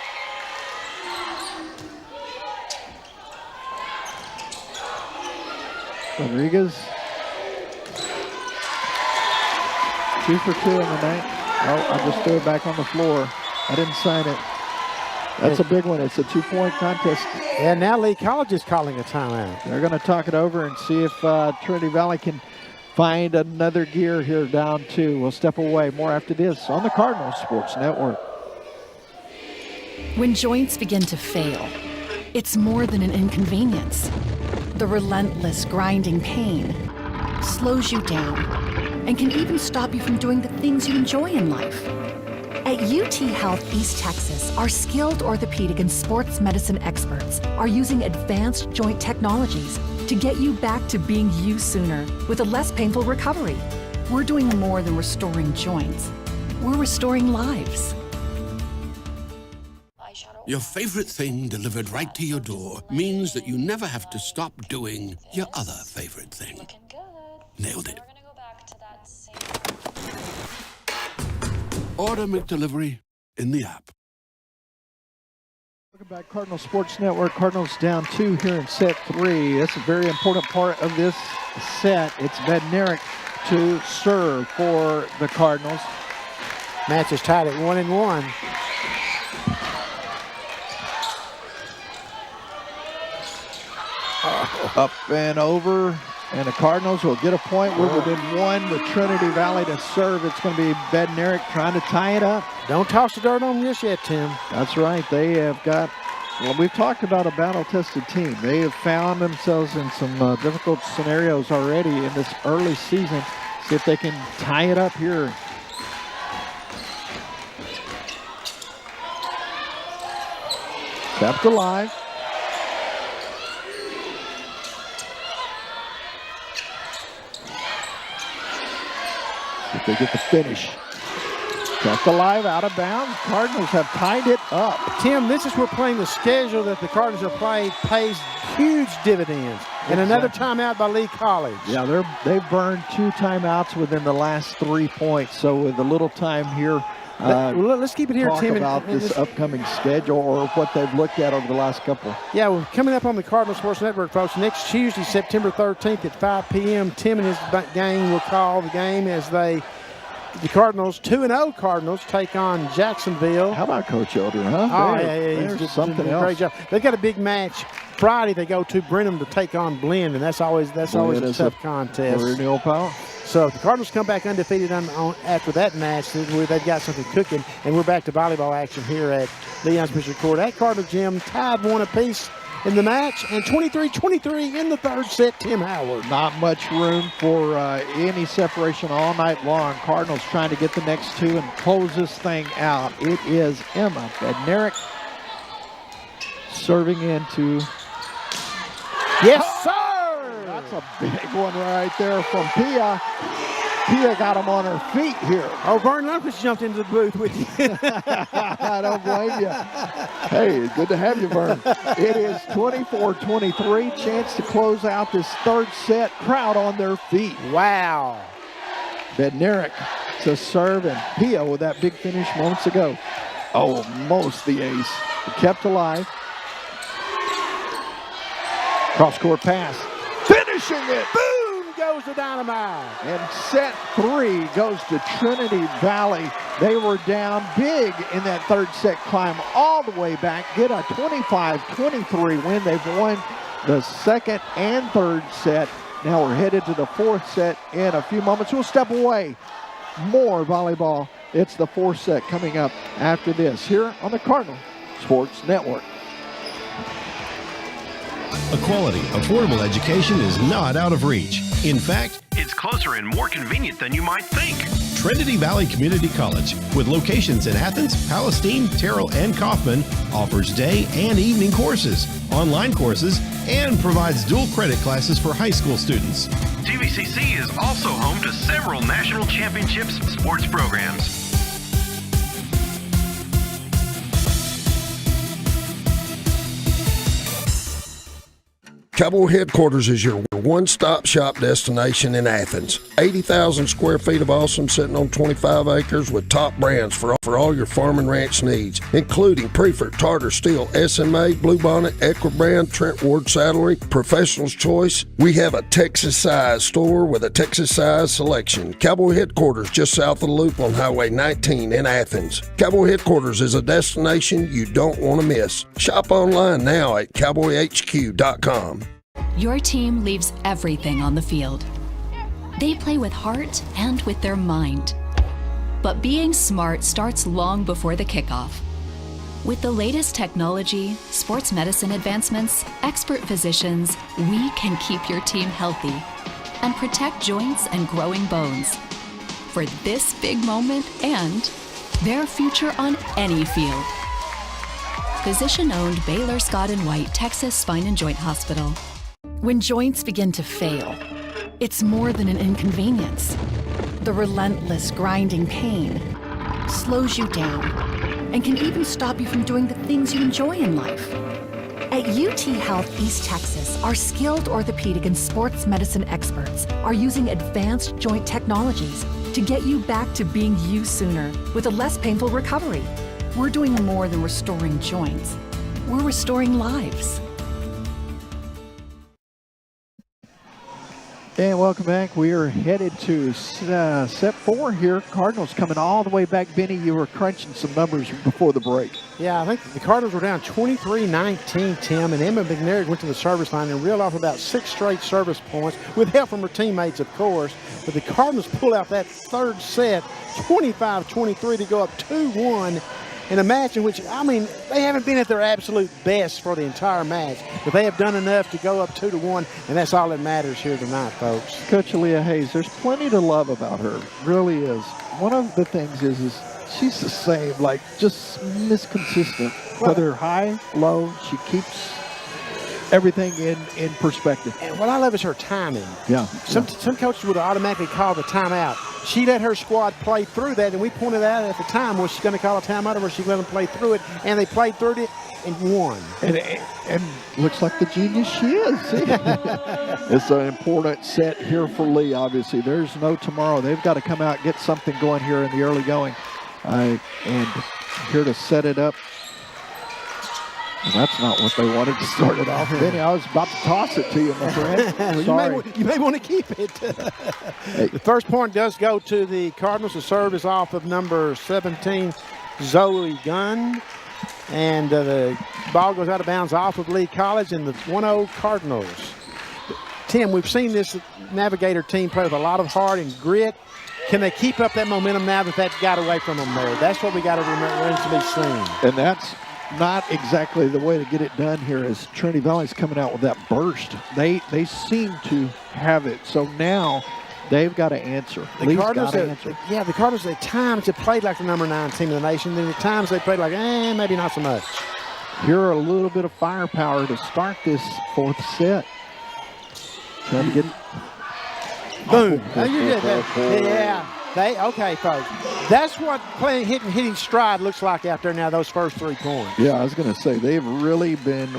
Rodriguez. 2 for 2 in the night. Oh, I just threw it back on the floor. I didn't sign it. That's a big one. It's a 2-point contest. Yeah, now Lee College is calling a timeout. They're going to talk it over and see if Trinity Valley can find another gear here down 2. We'll step away. More after this on the Cardinal Sports Network. When joints begin to fail, it's more than an inconvenience. The relentless grinding pain slows you down and can even stop you from doing the things you enjoy in life. At UT Health East Texas, our skilled orthopedic and sports medicine experts are using advanced joint technologies to get you back to being you sooner with a less painful recovery. We're doing more than restoring joints. We're restoring lives. Your favorite thing delivered right to your door means that you never have to stop doing your other favorite thing. Nailed it. Order McDelivery in the app. Welcome back, Cardinal Sports Network. Cardinals down 2 here in set 3. That's a very important part of this set. It's Bednarik to serve for the Cardinals. Match is tied at 1-1. Up and over, and the Cardinals will get a point. We're within 1 with Trinity Valley to serve. It's going to be Bednarik trying to tie it up. Don't toss the dirt on this yet, Tim. That's right. They have got, well, we've talked about a battle-tested team. They have found themselves in some difficult scenarios already in this early season. See if they can tie it up here. Kept alive. If they get the finish. Kept alive, out of bounds. Cardinals have tied it up. Tim, this is where playing the schedule that the Cardinals have played pays huge dividends. And another timeout by Lee College. Yeah, they've burned 2 timeouts within the last 3 points. So with a little time here, let's keep it here, talk Tim. About this upcoming schedule or what they've looked at over the last couple. Yeah, well, coming up on the Cardinal Sports Network, folks, next Tuesday, September 13th at 5 p.m., Tim and his gang will call the game as the Cardinals, 2-0 Cardinals, take on Jacksonville. How about Coach Elder, huh? Oh, yeah, he's something else. Great job. They've got a big match Friday. They go to Brenham to take on Blinn, and that's always a tough contest. So if the Cardinals come back undefeated after that match, they've got something cooking, and we're back to volleyball action here at Leon Spencer Court at Cardinal Gym, tied 1 apiece in the match, and 23-23 in the 3rd set, Tim Howard. Not much room for any separation all night long. Cardinals trying to get the next 2 and close this thing out. It is Emma Bednarik serving into. Yes, sir! That's a big one right there from Pia. Pia got him on her feet here. Oh, Vern Lundquist jumped into the booth with you. I don't blame you. Hey, good to have you, Vern. It is 24-23. Chance to close out this 3rd set. Crowd on their feet. Wow. Bednarik to serve, and Pia with that big finish moments ago. Almost the ace. Kept alive. Cross-court pass. Finishing it. Boom! goes the dynamite. And set 3 goes to Trinity Valley. They were down big in that third set, climb all the way back, get a 25-23 win. They've won the second and third set. Now we're headed to the fourth set in a few moments. We'll step away. More volleyball. It's the fourth set coming up after this here on the Cardinal Sports Network. A quality, affordable education is not out of reach. In fact, it's closer and more convenient than you might think. Trinity Valley Community College, with locations in Athens, Palestine, Terrell, and Kaufman, offers day and evening courses, online courses, and provides dual credit classes for high school students. TVCC is also home to several national championships sports programs. Cowboy Headquarters is your one-stop shop destination in Athens. 80,000 square feet of awesome sitting on 25 acres with top brands for all your farm and ranch needs, including Preferred, Tartar Steel, SMA, Bluebonnet, Equibrand, Trent Ward Saddlery, Professional's Choice. We have a Texas-size store with a Texas-size selection. Cowboy Headquarters just south of the Loop on Highway 19 in Athens. Cowboy Headquarters is a destination you don't want to miss. Shop online now at cowboyhq.com. Your team leaves everything on the field. They play with heart and with their mind. But being smart starts long before the kickoff. With the latest technology, sports medicine advancements, expert physicians, we can keep your team healthy and protect joints and growing bones for this big moment and their future on any field. Physician-owned Baylor Scott & White Texas Spine and Joint Hospital. When joints begin to fail, it's more than an inconvenience. The relentless grinding pain slows you down and can even stop you from doing the things you enjoy in life. At UT Health East Texas, our skilled orthopedic and sports medicine experts are using advanced joint technologies to get you back to being you sooner with a less painful recovery. We're doing more than restoring joints. We're restoring lives. And welcome back. We are headed to set 4 here. Cardinals coming all the way back. Benny, you were crunching some numbers before the break. Yeah, I think the Cardinals were down 23-19, Tim, and Emma McNair went to the service line and reeled off about 6 straight service points with help from her teammates, of course. But the Cardinals pull out that third set, 25-23 to go up 2-1. In a match in which, I mean, they haven't been at their absolute best for the entire match, but they have done enough to go up 2-1, and that's all that matters here tonight, folks. Coach Aaliyah Hayes, there's plenty to love about her. Really is. One of the things is she's the same, like just consistent. Whether high, low, she keeps everything in perspective. And what I love is her timing. Yeah. Some coaches would automatically call the timeout. She let her squad play through that, and we pointed out at the time, was she going to call a timeout or was she going to play through it? And they played through it and won. And looks like the genius she is. It's an important set here for Lee, obviously. There's no tomorrow. They've got to come out and get something going here in the early going. And here to set it up. And that's not what they wanted to start it off. Benny, I was about to toss it to you, my friend. Sorry. You may want to keep it. The first point does go to the Cardinals. The serve is off of number 17, Zoe Gunn. And the ball goes out of bounds off of Lee College and the 1-0 Cardinals. Tim, we've seen this Navigator team play with a lot of heart and grit. Can they keep up that momentum now that got away from them there? That's what we got to remember to be seen. And that's not exactly the way to get it done here, as Trinity Valley's coming out with that burst. They seem to have it. So now they've got to answer. The Cardinals at times have played like the number 9 team in the nation. Then at times they played like, maybe not so much. Here a little bit of firepower to start this fourth set. Trying to get boom. Oh, you did that. Yeah. Okay, folks. That's what hitting stride looks like out there now, those first 3 points. Yeah, I was going to say, they've really been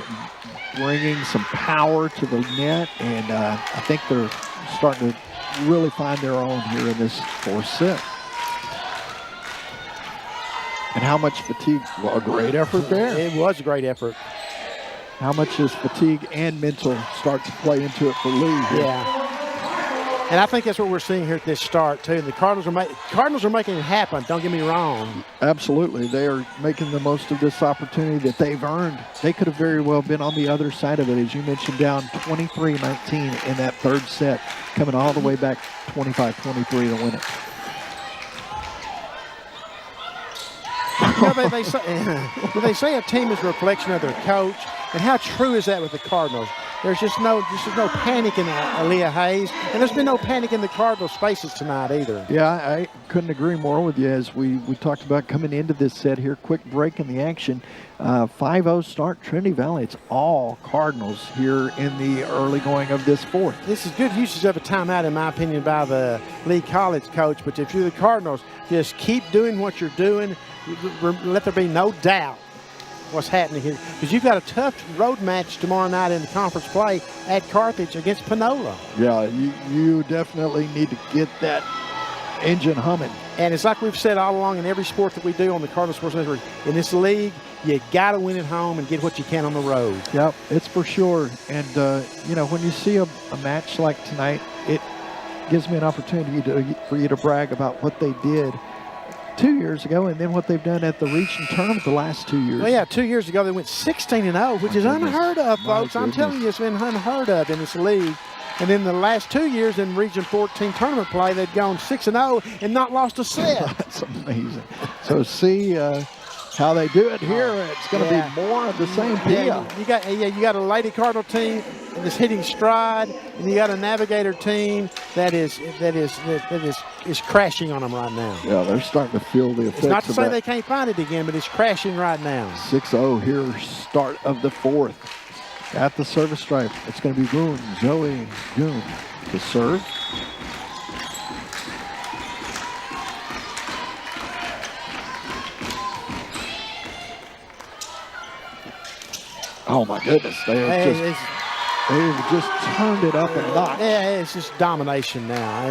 bringing some power to the net, and I think they're starting to really find their own here in this fourth set. And how much fatigue? Well, a great effort there. It was a great effort. How much does fatigue and mental start to play into it for Lee? Yeah. And I think that's what we're seeing here at this start, too. The Cardinals are making it happen, don't get me wrong. Absolutely. They are making the most of this opportunity that they've earned. They could have very well been on the other side of it, as you mentioned, down 23-19 in that third set, coming all the way back 25-23 to win it. They say a team is a reflection of their coach, and how true is that with the Cardinals? There's just no panic in Aaliyah Hayes, and there's been no panic in the Cardinals' faces tonight either. Yeah, I couldn't agree more with you. As we talked about coming into this set here, quick break in the action. 5-0 start, Trinity Valley. It's all Cardinals here in the early going of this fourth. This is good usage of a timeout, in my opinion, by the Lee College coach. But if you're the Cardinals, just keep doing what you're doing. Let there be no doubt what's happening here, because you've got a tough road match tomorrow night in the conference play at Carthage against Panola. Yeah, you definitely need to get that engine humming. And it's like we've said all along in every sport that we do on the Cardinal Sports Network, in this league, you got to win at home and get what you can on the road. Yep, it's for sure. And, when you see a match like tonight, it gives me an opportunity for you to brag about what they did 2 years ago, and then what they've done at the region tournament the last 2 years. Well, yeah, 2 years ago they went 16-0, which is unheard of, folks. I'm telling you, it's been unheard of in this league. And then the last 2 years in Region 14 tournament play, they've gone 6-0 and not lost a set. That's amazing. So see how they do it here. It's going to be more of the same deal. Yeah, you got a Lady Cardinal team that's hitting stride, and you got a Navigator team that is crashing on them right now. Yeah, they're starting to feel the effects. It's not to say they can't find it again, but it's crashing right now. 6-0 here, start of the fourth. At the service stripe, it's going to be Joey Goon to serve. Oh my goodness, they've just turned it up a notch. Yeah, it's just domination now.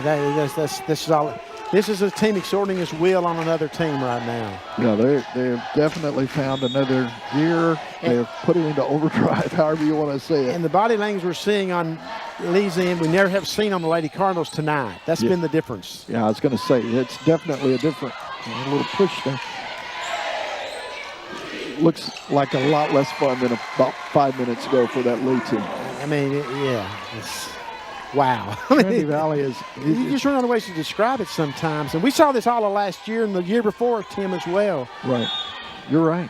This is a team exhorting its will on another team right now. Yeah, they've definitely found another gear. They've put it into overdrive, however you want to say it. And the body language we're seeing on Lee's end, we never have seen on the Lady Cardinals tonight. That's been the difference. Yeah, I was going to say, it's definitely a little push there. Looks like a lot less fun than about 5 minutes ago for that Lee team. I mean, it's wow. Trinity Valley is... You just run out of ways to describe it sometimes. And we saw this all of last year and the year before, Tim, as well. Right. You're right.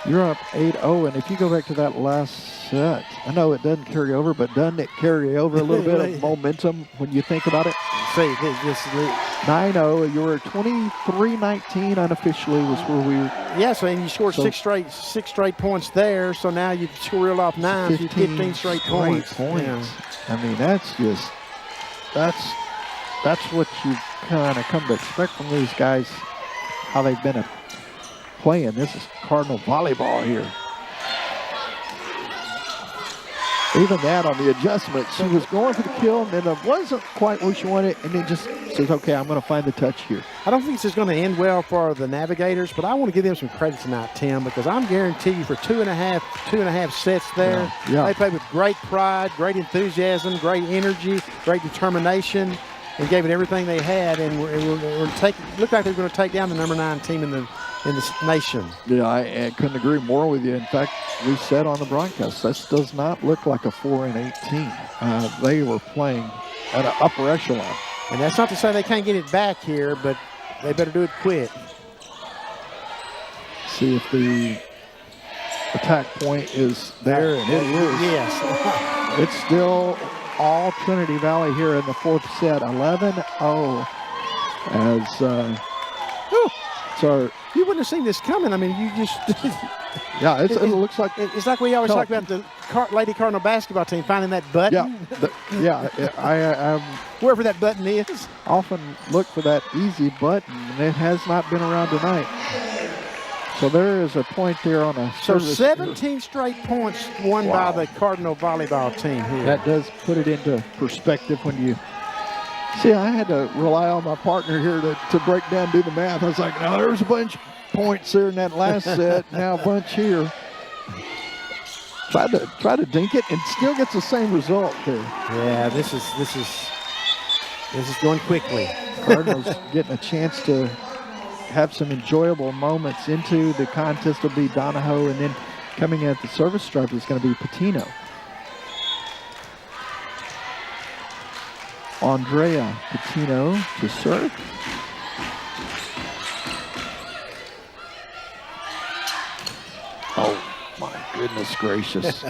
You're up 8-0, and if you go back to that last set, I know it doesn't carry over, but doesn't it carry over a little bit of momentum when you think about it? See, this 9-0, you were 23-19 unofficially was where we were. Yeah, so and you scored six straight points there, so now you score off 9, 15 straight points. Yeah. I mean, that's what you kind of come to expect from these guys, how they've been playing. This is Cardinal volleyball here. Even that on the adjustment, she was going for the kill, and then it wasn't quite where she wanted, and then just says, okay, I'm going to find the touch here. I don't think this is going to end well for the Navigators, but I want to give them some credit tonight, Tim, because I'm guaranteeing you for two and a half sets there. Yeah. They played with great pride, great enthusiasm, great energy, great determination, and gave it everything they had, and looked like they were going to take down the number 9 team in the nation. Yeah, I couldn't agree more with you. In fact, we said on the broadcast, this does not look like a 4-18. They were playing at an upper echelon. And that's not to say they can't get it back here, but they better do it quick. See if the attack point is there, and it is. Yes. It's still all Trinity Valley here in the fourth set, 11-0. So you wouldn't have seen this coming. I mean, you just. Yeah, it looks like. It's like we always talk about the Lady Cardinal basketball team finding that button. Yeah, I wherever that button is. Often look for that easy button, and it has not been around tonight. So there is a point there on a So service. 17 straight points won by the Cardinal volleyball team here. That does put it into perspective when you see. I had to rely on my partner here to break down, do the math. I was like, now there's a bunch of points there in that last set. Now a bunch here. Try to dink it and still gets the same result there. Yeah, this is going quickly. Cardinals getting a chance to have some enjoyable moments into the contest will be Donahoe, and then coming at the service stripe is going to be Patino. Andrea Patino to serve. Oh my goodness gracious.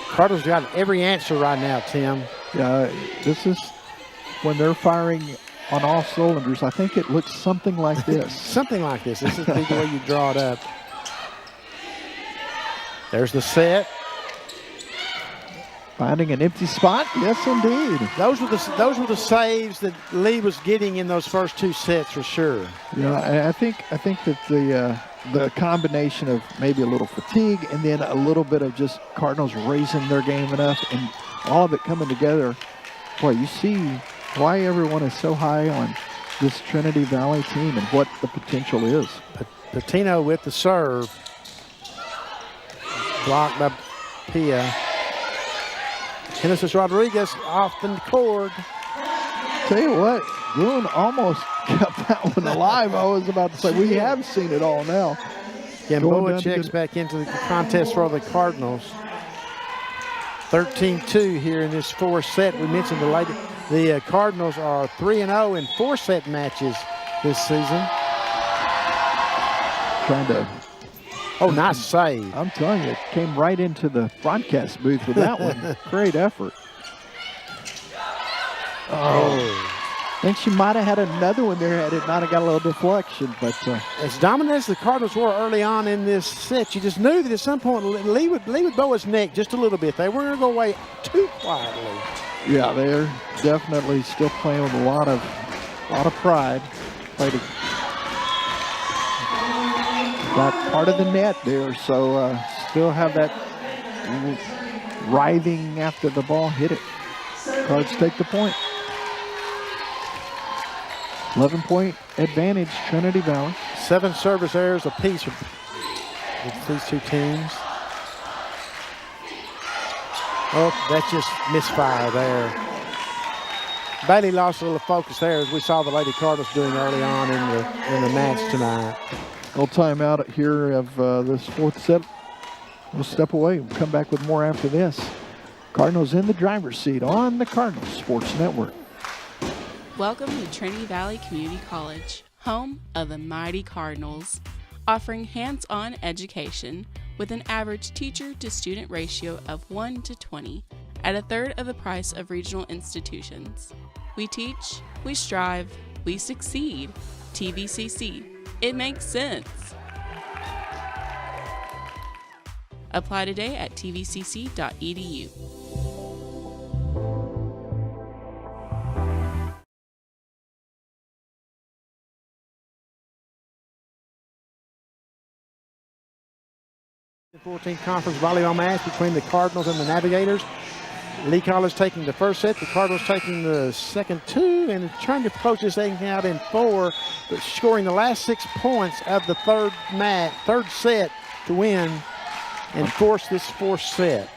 Cardinals got every answer right now, Tim. Yeah, this is when they're firing on all cylinders. I think it looks something like this. Something like this. This is the way you draw it up. There's the set. Finding an empty spot. Yes, indeed. Those were the saves that Lee was getting in those first two sets for sure. Yeah, I think that the combination of maybe a little fatigue and then a little bit of just Cardinals raising their game enough and all of it coming together. Boy, you see why everyone is so high on this Trinity Valley team and what the potential is. Patino with the serve. Blocked by Pia. Genesis Rodriguez off the cord. Tell you what, Boone almost kept that one alive. I was about to say, we have seen it all now. Gamboa checks back into the contest for the Cardinals. 13-2 here in this fourth set. We mentioned the Cardinals are 3-0 in four-set matches this season. Trying to... Oh, nice save. I'm telling you, it came right into the broadcast booth with that one. Great effort. Oh. I think she might have had another one there had it not have got a little deflection. But as dominant as the Cardinals were early on in this set, you just knew that at some point Lee would bow his neck just a little bit. They weren't going to go away too quietly. Yeah, they're definitely still playing with a lot of pride. Got part of the net there, so still have that writhing after the ball hit it. Cards take the point. 11-point advantage, Trinity Valley. 7 service errors apiece with these two teams. Oh, that's just misfire there. Bailey lost a little focus there, as we saw the Lady Cardinals doing early on in the match tonight. Little timeout here of this fourth set. We'll step away. We'll come back with more after this. Cardinals in the driver's seat on the Cardinals Sports Network. Welcome to Trinity Valley Community College, home of the mighty Cardinals, offering hands-on education with an average teacher-to-student ratio of 1 to 20 at a third of the price of regional institutions. We teach, we strive, we succeed. TVCC. It makes sense. Apply today at tvcc.edu. The 14th conference volleyball match between the Cardinals and the Navigators. Lee College taking the first set, the Cardinals taking the second two, and trying to close this thing out in 4, but scoring the last 6 points of the third set to win and force this fourth set.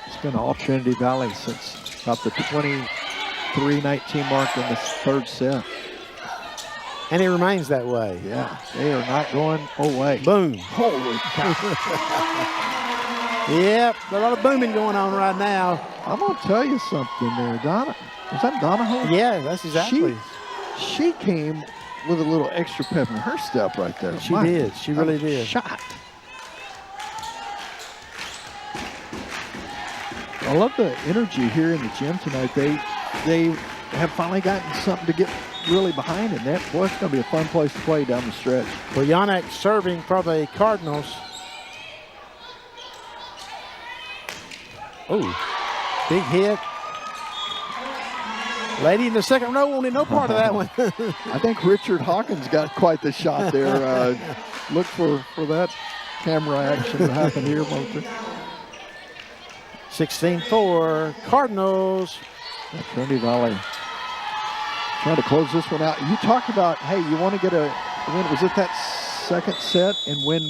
It's been all Trinity Valley since about the 23-19 mark in this third set. And it remains that way. Yeah, they are not going away. Boom. Holy cow. Yep, a lot of booming going on right now. I'm going to tell you something there, Donna. Was that Donahoe? Yeah, that's exactly. She came with a little extra pep in her step right there. She did. She really did. Shot. I love the energy here in the gym tonight. They have finally gotten something to get really behind in that. Boy, it's going to be a fun place to play down the stretch. Well, Yanek serving for the Cardinals. Oh, big hit. Lady in the second row wanted no part of that one. I think Richard Hawkins got quite the shot there. Look for that camera action to happen here. 16-4, Cardinals. Trinity Valley trying to close this one out. You talked about, hey, you want to get a win. Was it that second set and win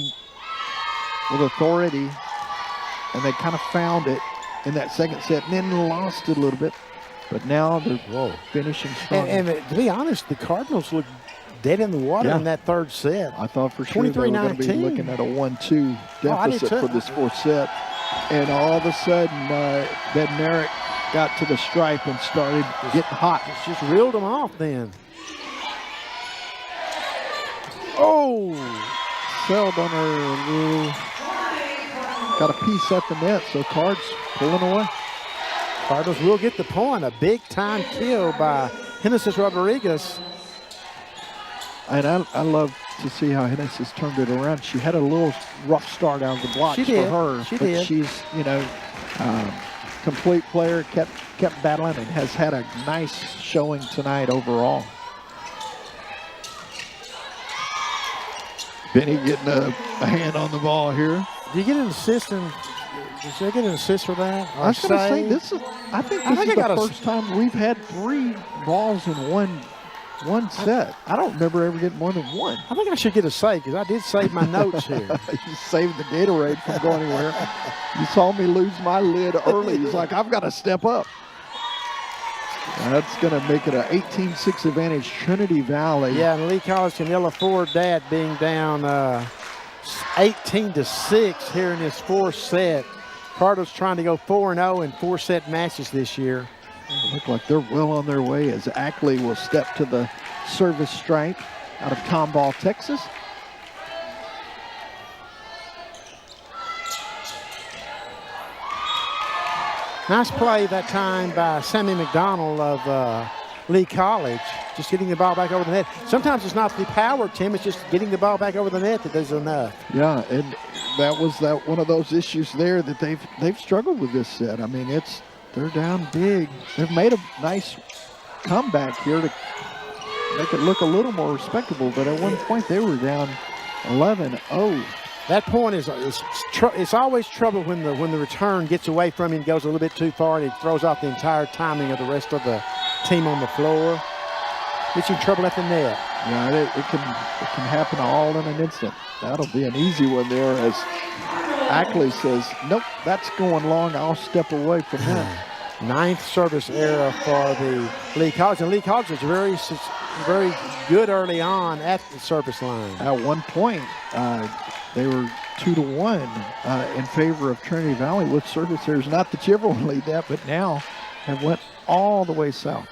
with authority? and they kind of found it in that second set and then lost it a little bit. But now they're finishing strong. And to be honest, the Cardinals look dead in the water in that third set. I thought for sure they were going to be looking at a 1-2 deficit for this fourth set. And all of a sudden, Bednarik got to the stripe and started getting hot. It's just reeled them off then. Oh! Sailed on her. Got a piece at the net, so Cards pulling away. Cardinals will get the point. A big-time kill by Genesis Rodriguez. And I love to see how Genesis turned it around. She had a little rough start out of the blocks for her. But she's, complete player, kept battling, and has had a nice showing tonight overall. Benny getting a hand on the ball here. Do you get an assist? Did they get an assist for that? I was going to say, this is, I think this is the first time we've had 3 balls in one set. I don't remember ever getting more than 1. I think I should get a save because I did save my notes here. You saved the Gatorade from going anywhere. You saw me lose my lid early. He's like, I've got to step up. That's going to make it an 18-6 advantage, Trinity Valley. Yeah, and Lee College can ill afford that, being down 18-6 here in this fourth set. Cardinals trying to go 4-0 in 4-set matches this year. Look like they're well on their way as Ackley will step to the service stripe out of Tomball, Texas. Nice play that time by Sammy McDonald of Lee College, just getting the ball back over the net. Sometimes it's not the power, Tim, it's just getting the ball back over the net that does enough. Yeah, and that was one of those issues there that they've struggled with this set. I mean, they're down big. They've made a nice comeback here to make it look a little more respectable, but at one point they were down 11-0. That point it's always trouble when the return gets away from you and goes a little bit too far, and it throws off the entire timing of the rest of the team on the floor. Gets you in trouble at the net. Yeah, it can happen all in an instant. That'll be an easy one there as Ackley says, nope, that's going long. I'll step away from that. 9th service error for the Lee College. And Lee College was very good early on at the service line. At one point, they were 2-1 in favor of Trinity Valley with service errors. Not that you ever want to lead that, but now have went all the way south.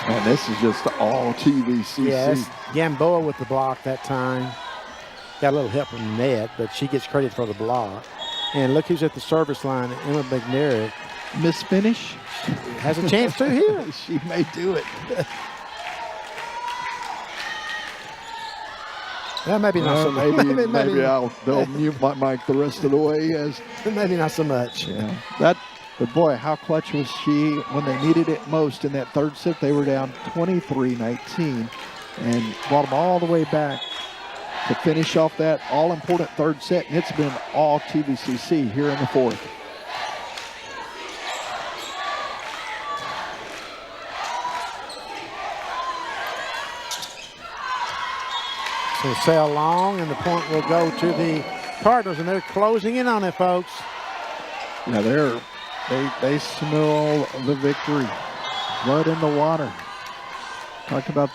And this is just all TVCC. Yeah, Gamboa with the block that time. Got a little help from the net, but she gets credit for the block. And look who's at the service line, Emma McNair. Miss Finish. Has a chance to here. She may do it. Well, maybe not so much. Maybe they'll mute my mic the rest of the way. Maybe not so much. Yeah. But boy, how clutch was she when they needed it most in that third set. They were down 23-19 and brought them all the way back to finish off that all-important third set. And it's been all TVCC here in the fourth. So sail long, and the point will go to the Cardinals, and they're closing in on it, folks. Yeah, they smell the victory. Blood in the water. Talked about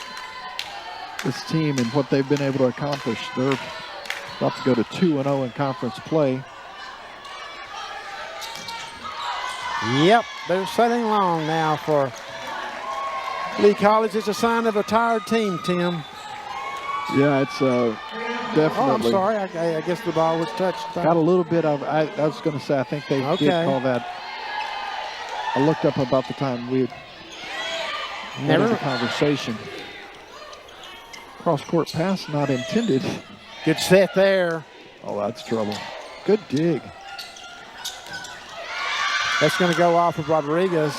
this team and what they've been able to accomplish. They're about to go to 2-0 in conference play. Yep, they're sailing long now for Lee College. It's a sign of a tired team, Tim. Yeah, it's definitely. Oh, I'm sorry. I guess the ball was touched. Got a little bit of, I was going to say, I think they did call that. I looked up about the time we had the conversation. Cross-court pass not intended. Good set there. Oh, that's trouble. Good dig. That's going to go off of Rodriguez.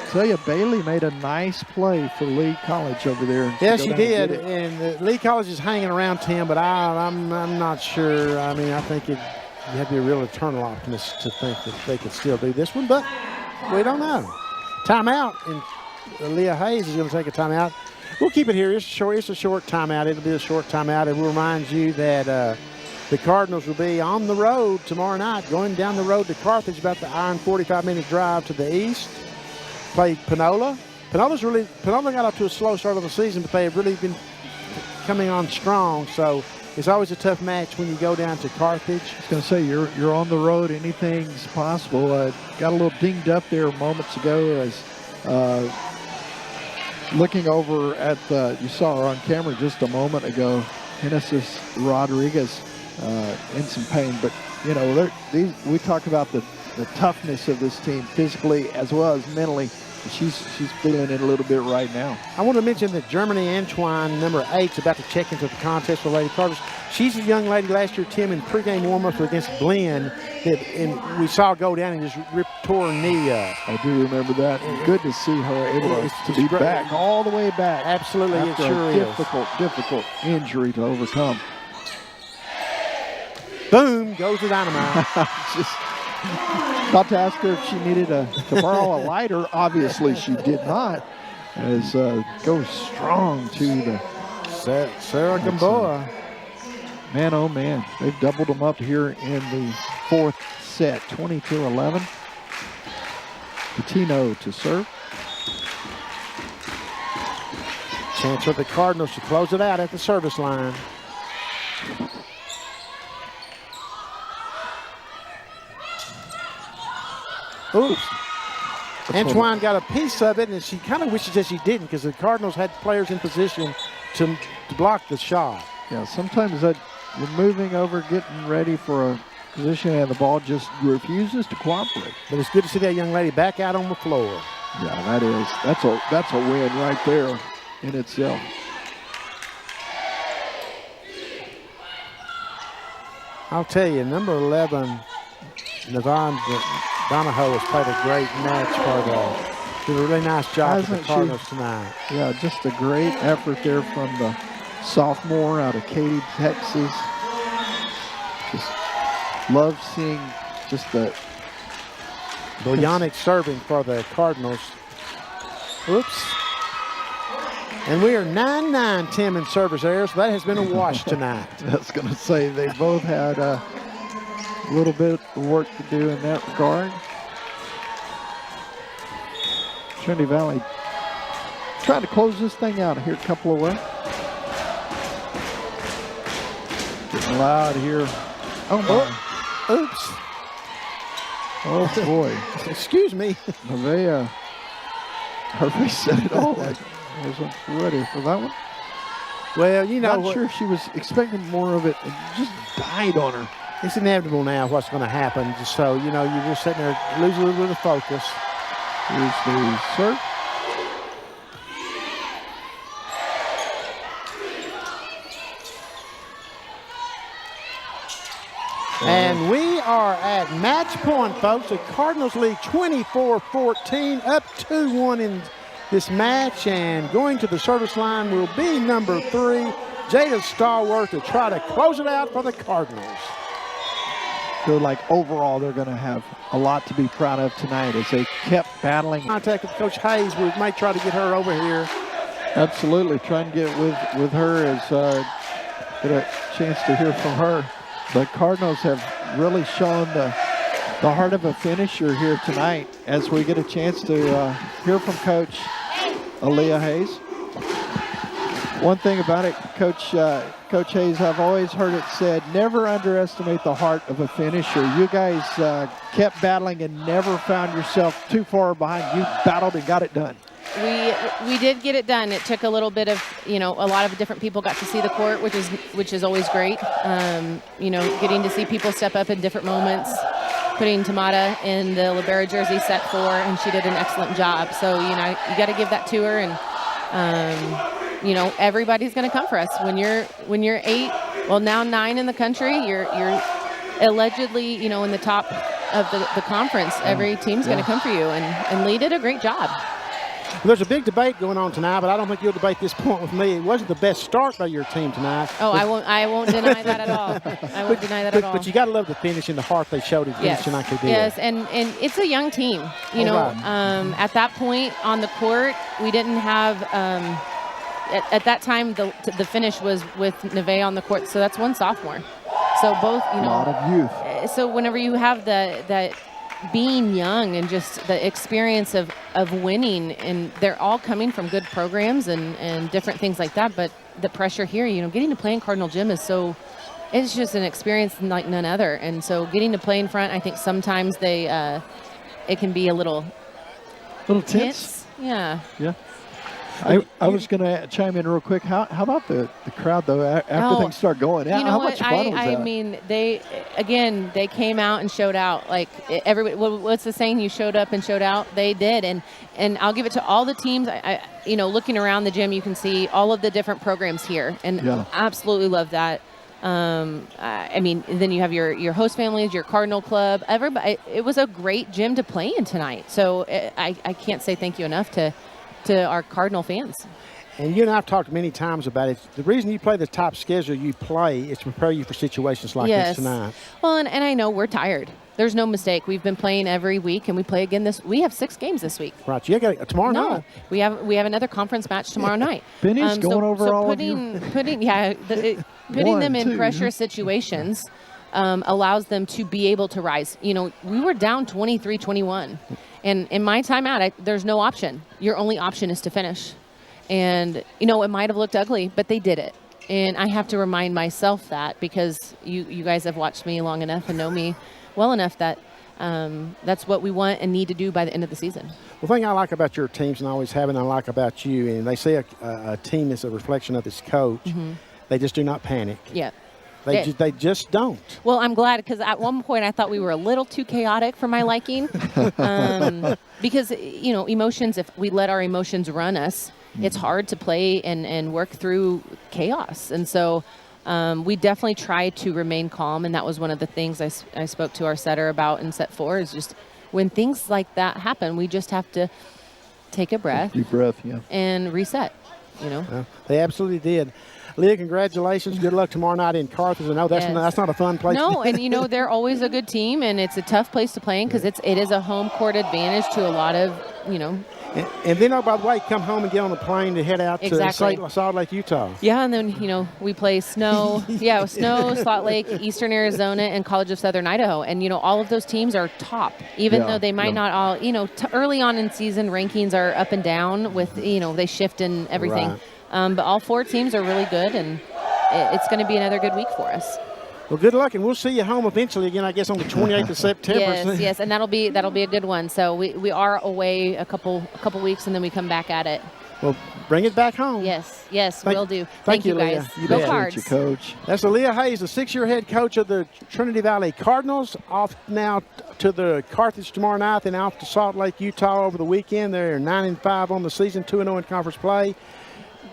Tell you, Bailey made a nice play for Lee College over there. Yeah, she did. And Lee College is hanging around, Tim, but I'm not sure. I mean, I think you have to be a real eternal optimist to think that they could still do this one, but we don't know. Timeout, and Leah Hayes is going to take a timeout. We'll keep it here. It's a short timeout. It'll be a short timeout, and we'll remind you that The Cardinals will be on the road tomorrow night, going down the road to Carthage, about the iron 45-minute drive to the east. Play Panola. Panola got off to a slow start of the season, but they have really been coming on strong. So it's always a tough match when you go down to Carthage. I was going to say, you're on the road. Anything's possible. Got a little dinged up there moments ago as looking over at you saw her on camera just a moment ago, Genesis Rodriguez in some pain. But, you know, we talk about the toughness of this team physically as well as mentally. She's feeling it a little bit right now. I want to mention that Germany Antoine, number 8, is about to check into the contest for Lady Cardinals. She's a young lady last year, Tim, in pregame warm-ups against Glenn, and we saw her go down and just tore her knee up. I do remember that. And good to see her able to be back, all the way back. Absolutely, it sure is. Difficult injury to overcome. Boom, goes the dynamite. Just about to ask her if she needed to borrow a lighter. Obviously, she did not. As goes strong to the Sarah Gamboa. Man, oh man, they've doubled them up here in the fourth set, 22-11. Patino to serve. Chance for the Cardinals to close it out at the service line. Oops. Antoine got a piece of it, and she kind of wishes that she didn't, because the Cardinals had players in position to block the shot. Yeah, sometimes that you're moving over, getting ready for a position, and the ball just refuses to cooperate. But it's good to see that young lady back out on the floor. Yeah, that's a win right there in itself. I'll tell you, number 11, Navon Donahoe has played a great match for them. Did a really nice job for the Cardinals tonight. Yeah, just a great effort there from the sophomore out of Katy, Texas. Just love seeing just the Boyanik serving for the Cardinals. Oops. And we are 9-9, Tim, in service errors. So that has been a wash tonight. I was going to say they both had a little bit of work to do in that regard. Trinity Valley trying to close this thing out here a couple of ways. Getting loud here. Oh, my. Oops. Oh, boy. Excuse me. Nevaeh said it all. I wasn't ready for that one. Well, you know. Not sure she was expecting more of it and just died on her. It's inevitable now what's going to happen. Just so, you know, you're just sitting there, lose a little bit of focus. Here's the serve. And we are at match point, folks. The Cardinals lead 24-14, up 2-1 in this match. And going to the service line will be number 3, Jada Stallworth, to try to close it out for the Cardinals. Feel like overall they're going to have a lot to be proud of tonight as they kept battling. Contact with Coach Hayes. We might try to get her over here. Absolutely. Trying to get with her as get a chance to hear from her. The Cardinals have really shown the heart of a finisher here tonight as we get a chance to hear from Coach Aaliyah Hayes. One thing about it, Coach Hayes, I've always heard it said, never underestimate the heart of a finisher. You guys kept battling and never found yourself too far behind. You battled and got it done. We did get it done. It took a little bit of, a lot of different people got to see the court, which is always great. Getting to see people step up in different moments, putting Tamata in the libero jersey set 4, and she did an excellent job. So, you got to give that to her, and everybody's going to come for us. When you're 8, well, now 9 in the country, you're allegedly, in the top of the conference. Every team's going to come for you, and Lee did a great job. There's a big debate going on tonight, but I don't think you'll debate this point with me. It wasn't the best start by your team tonight. Oh, I won't deny that at all. I won't deny that at all. But you got to love the finish and the heart they showed in finishing like they did. Yes, and it's a young team. At that point on the court, we didn't have. At that time, the finish was with Nevaeh on the court, so that's one sophomore. So both, you know, a lot of youth. So whenever you have that being young and just the experience of winning, and they're all coming from good programs and different things like that, but the pressure here, you know, getting to play in Cardinal Gym is so, it's just an experience like none other. And so getting to play in front, I think sometimes it can be a little tense. Yeah. Yeah. I was going to chime in real quick. How about the crowd, though, after things start going? You know how what? much fun was that? I mean, they came out and showed out. Like, everybody, what's the saying? You showed up and showed out? They did. And I'll give it to all the teams. You know, looking around the gym, you can see all of the different programs here. And absolutely love that. I mean, then you have your host families, your Cardinal Club. Everybody. It was a great gym to play in tonight. So I can't say thank you enough to our Cardinal fans. And you and I have talked many times about it. The reason you play the top schedule you play is to prepare you for situations like this tonight. Well, and I know we're tired. There's no mistake. We've been playing every week, and we play again we have 6 games this week. Right. You got tomorrow night. We have another conference match tomorrow night. Benny's going over all of you. Putting them in pressure situations allows them to be able to rise. You know, we were down 23-21. And in my timeout, there's no option. Your only option is to finish. And, you know, it might have looked ugly, but they did it. And I have to remind myself that, because you guys have watched me long enough and know me well enough that that's what we want and need to do by the end of the season. The thing I like about your teams, and I always have, and I like about you, and they say a team is a reflection of its coach. Mm-hmm. They just do not panic. Yeah. They just don't. Well, I'm glad, because at one point I thought we were a little too chaotic for my liking. Because, you know, emotions, if we let our emotions run us, it's hard to play and work through chaos. And so we definitely tried to remain calm, and that was one of the things I spoke to our setter about in set 4, is just when things like that happen, we just have to take a breath. Deep breath, yeah. And reset, you know. Well, they absolutely did. Leah, congratulations. Good luck tomorrow night in Carthage. I know that's not a fun place. No, and, you know, they're always a good team, and it's a tough place to play in, because it is a home court advantage to a lot of, you know. And then, oh, by the way, come home and get on the plane to head out to Salt Lake, Utah. Yeah, and then, you know, we play Snow, Salt Lake, Eastern Arizona, and College of Southern Idaho. And, you know, all of those teams are top, even though they might not all, you know, early on in season rankings are up and down with, you know, they shift and everything. Right. But all 4 teams are really good, and it's going to be another good week for us. Well, good luck, and we'll see you home eventually again, I guess, on the 28th of September. Yes, and that'll be a good one. So we are away a couple weeks, and then we come back at it. Well, bring it back home. Yes, we'll do. Thank you guys. Go Cards. You, Coach. That's Leah Hayes, the 6-year head coach of the Trinity Valley Cardinals. Off now to the Carthage tomorrow night, and off to Salt Lake, Utah over the weekend. They're 9-5 on the season, 2-0 in conference play.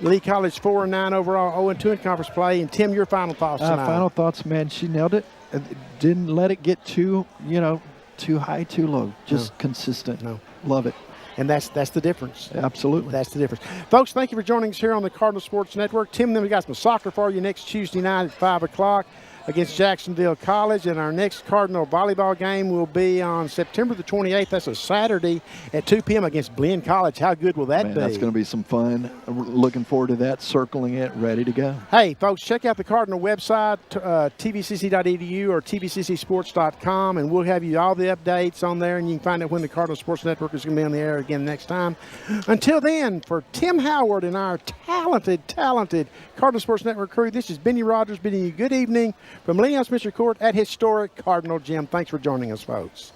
Lee College 4-9 overall, 0-2 in conference play. And Tim, your final thoughts tonight? Final thoughts, man. She nailed it. Didn't let it get too high, too low. Just consistent. No, love it. And that's the difference. Absolutely. That's the difference. Folks, thank you for joining us here on the Cardinal Sports Network. Tim, then we got some soccer for you next Tuesday night at 5 o'clock. Against Jacksonville College, and our next Cardinal volleyball game will be on September the 28th. That's a Saturday at 2 p.m. against Glenn College. How good will that be? That's going to be some fun. Looking forward to that, circling it, ready to go. Hey, folks, check out the Cardinal website, tvcc.edu or tvccsports.com, and we'll have you all the updates on there, and you can find out when the Cardinal Sports Network is going to be on the air again next time. Until then, for Tim Howard and our talented Cardinal Sports Network crew, this is Benny Rogers bidding you good evening from Leon Smith Court at historic Cardinal Gym. Thanks for joining us, folks.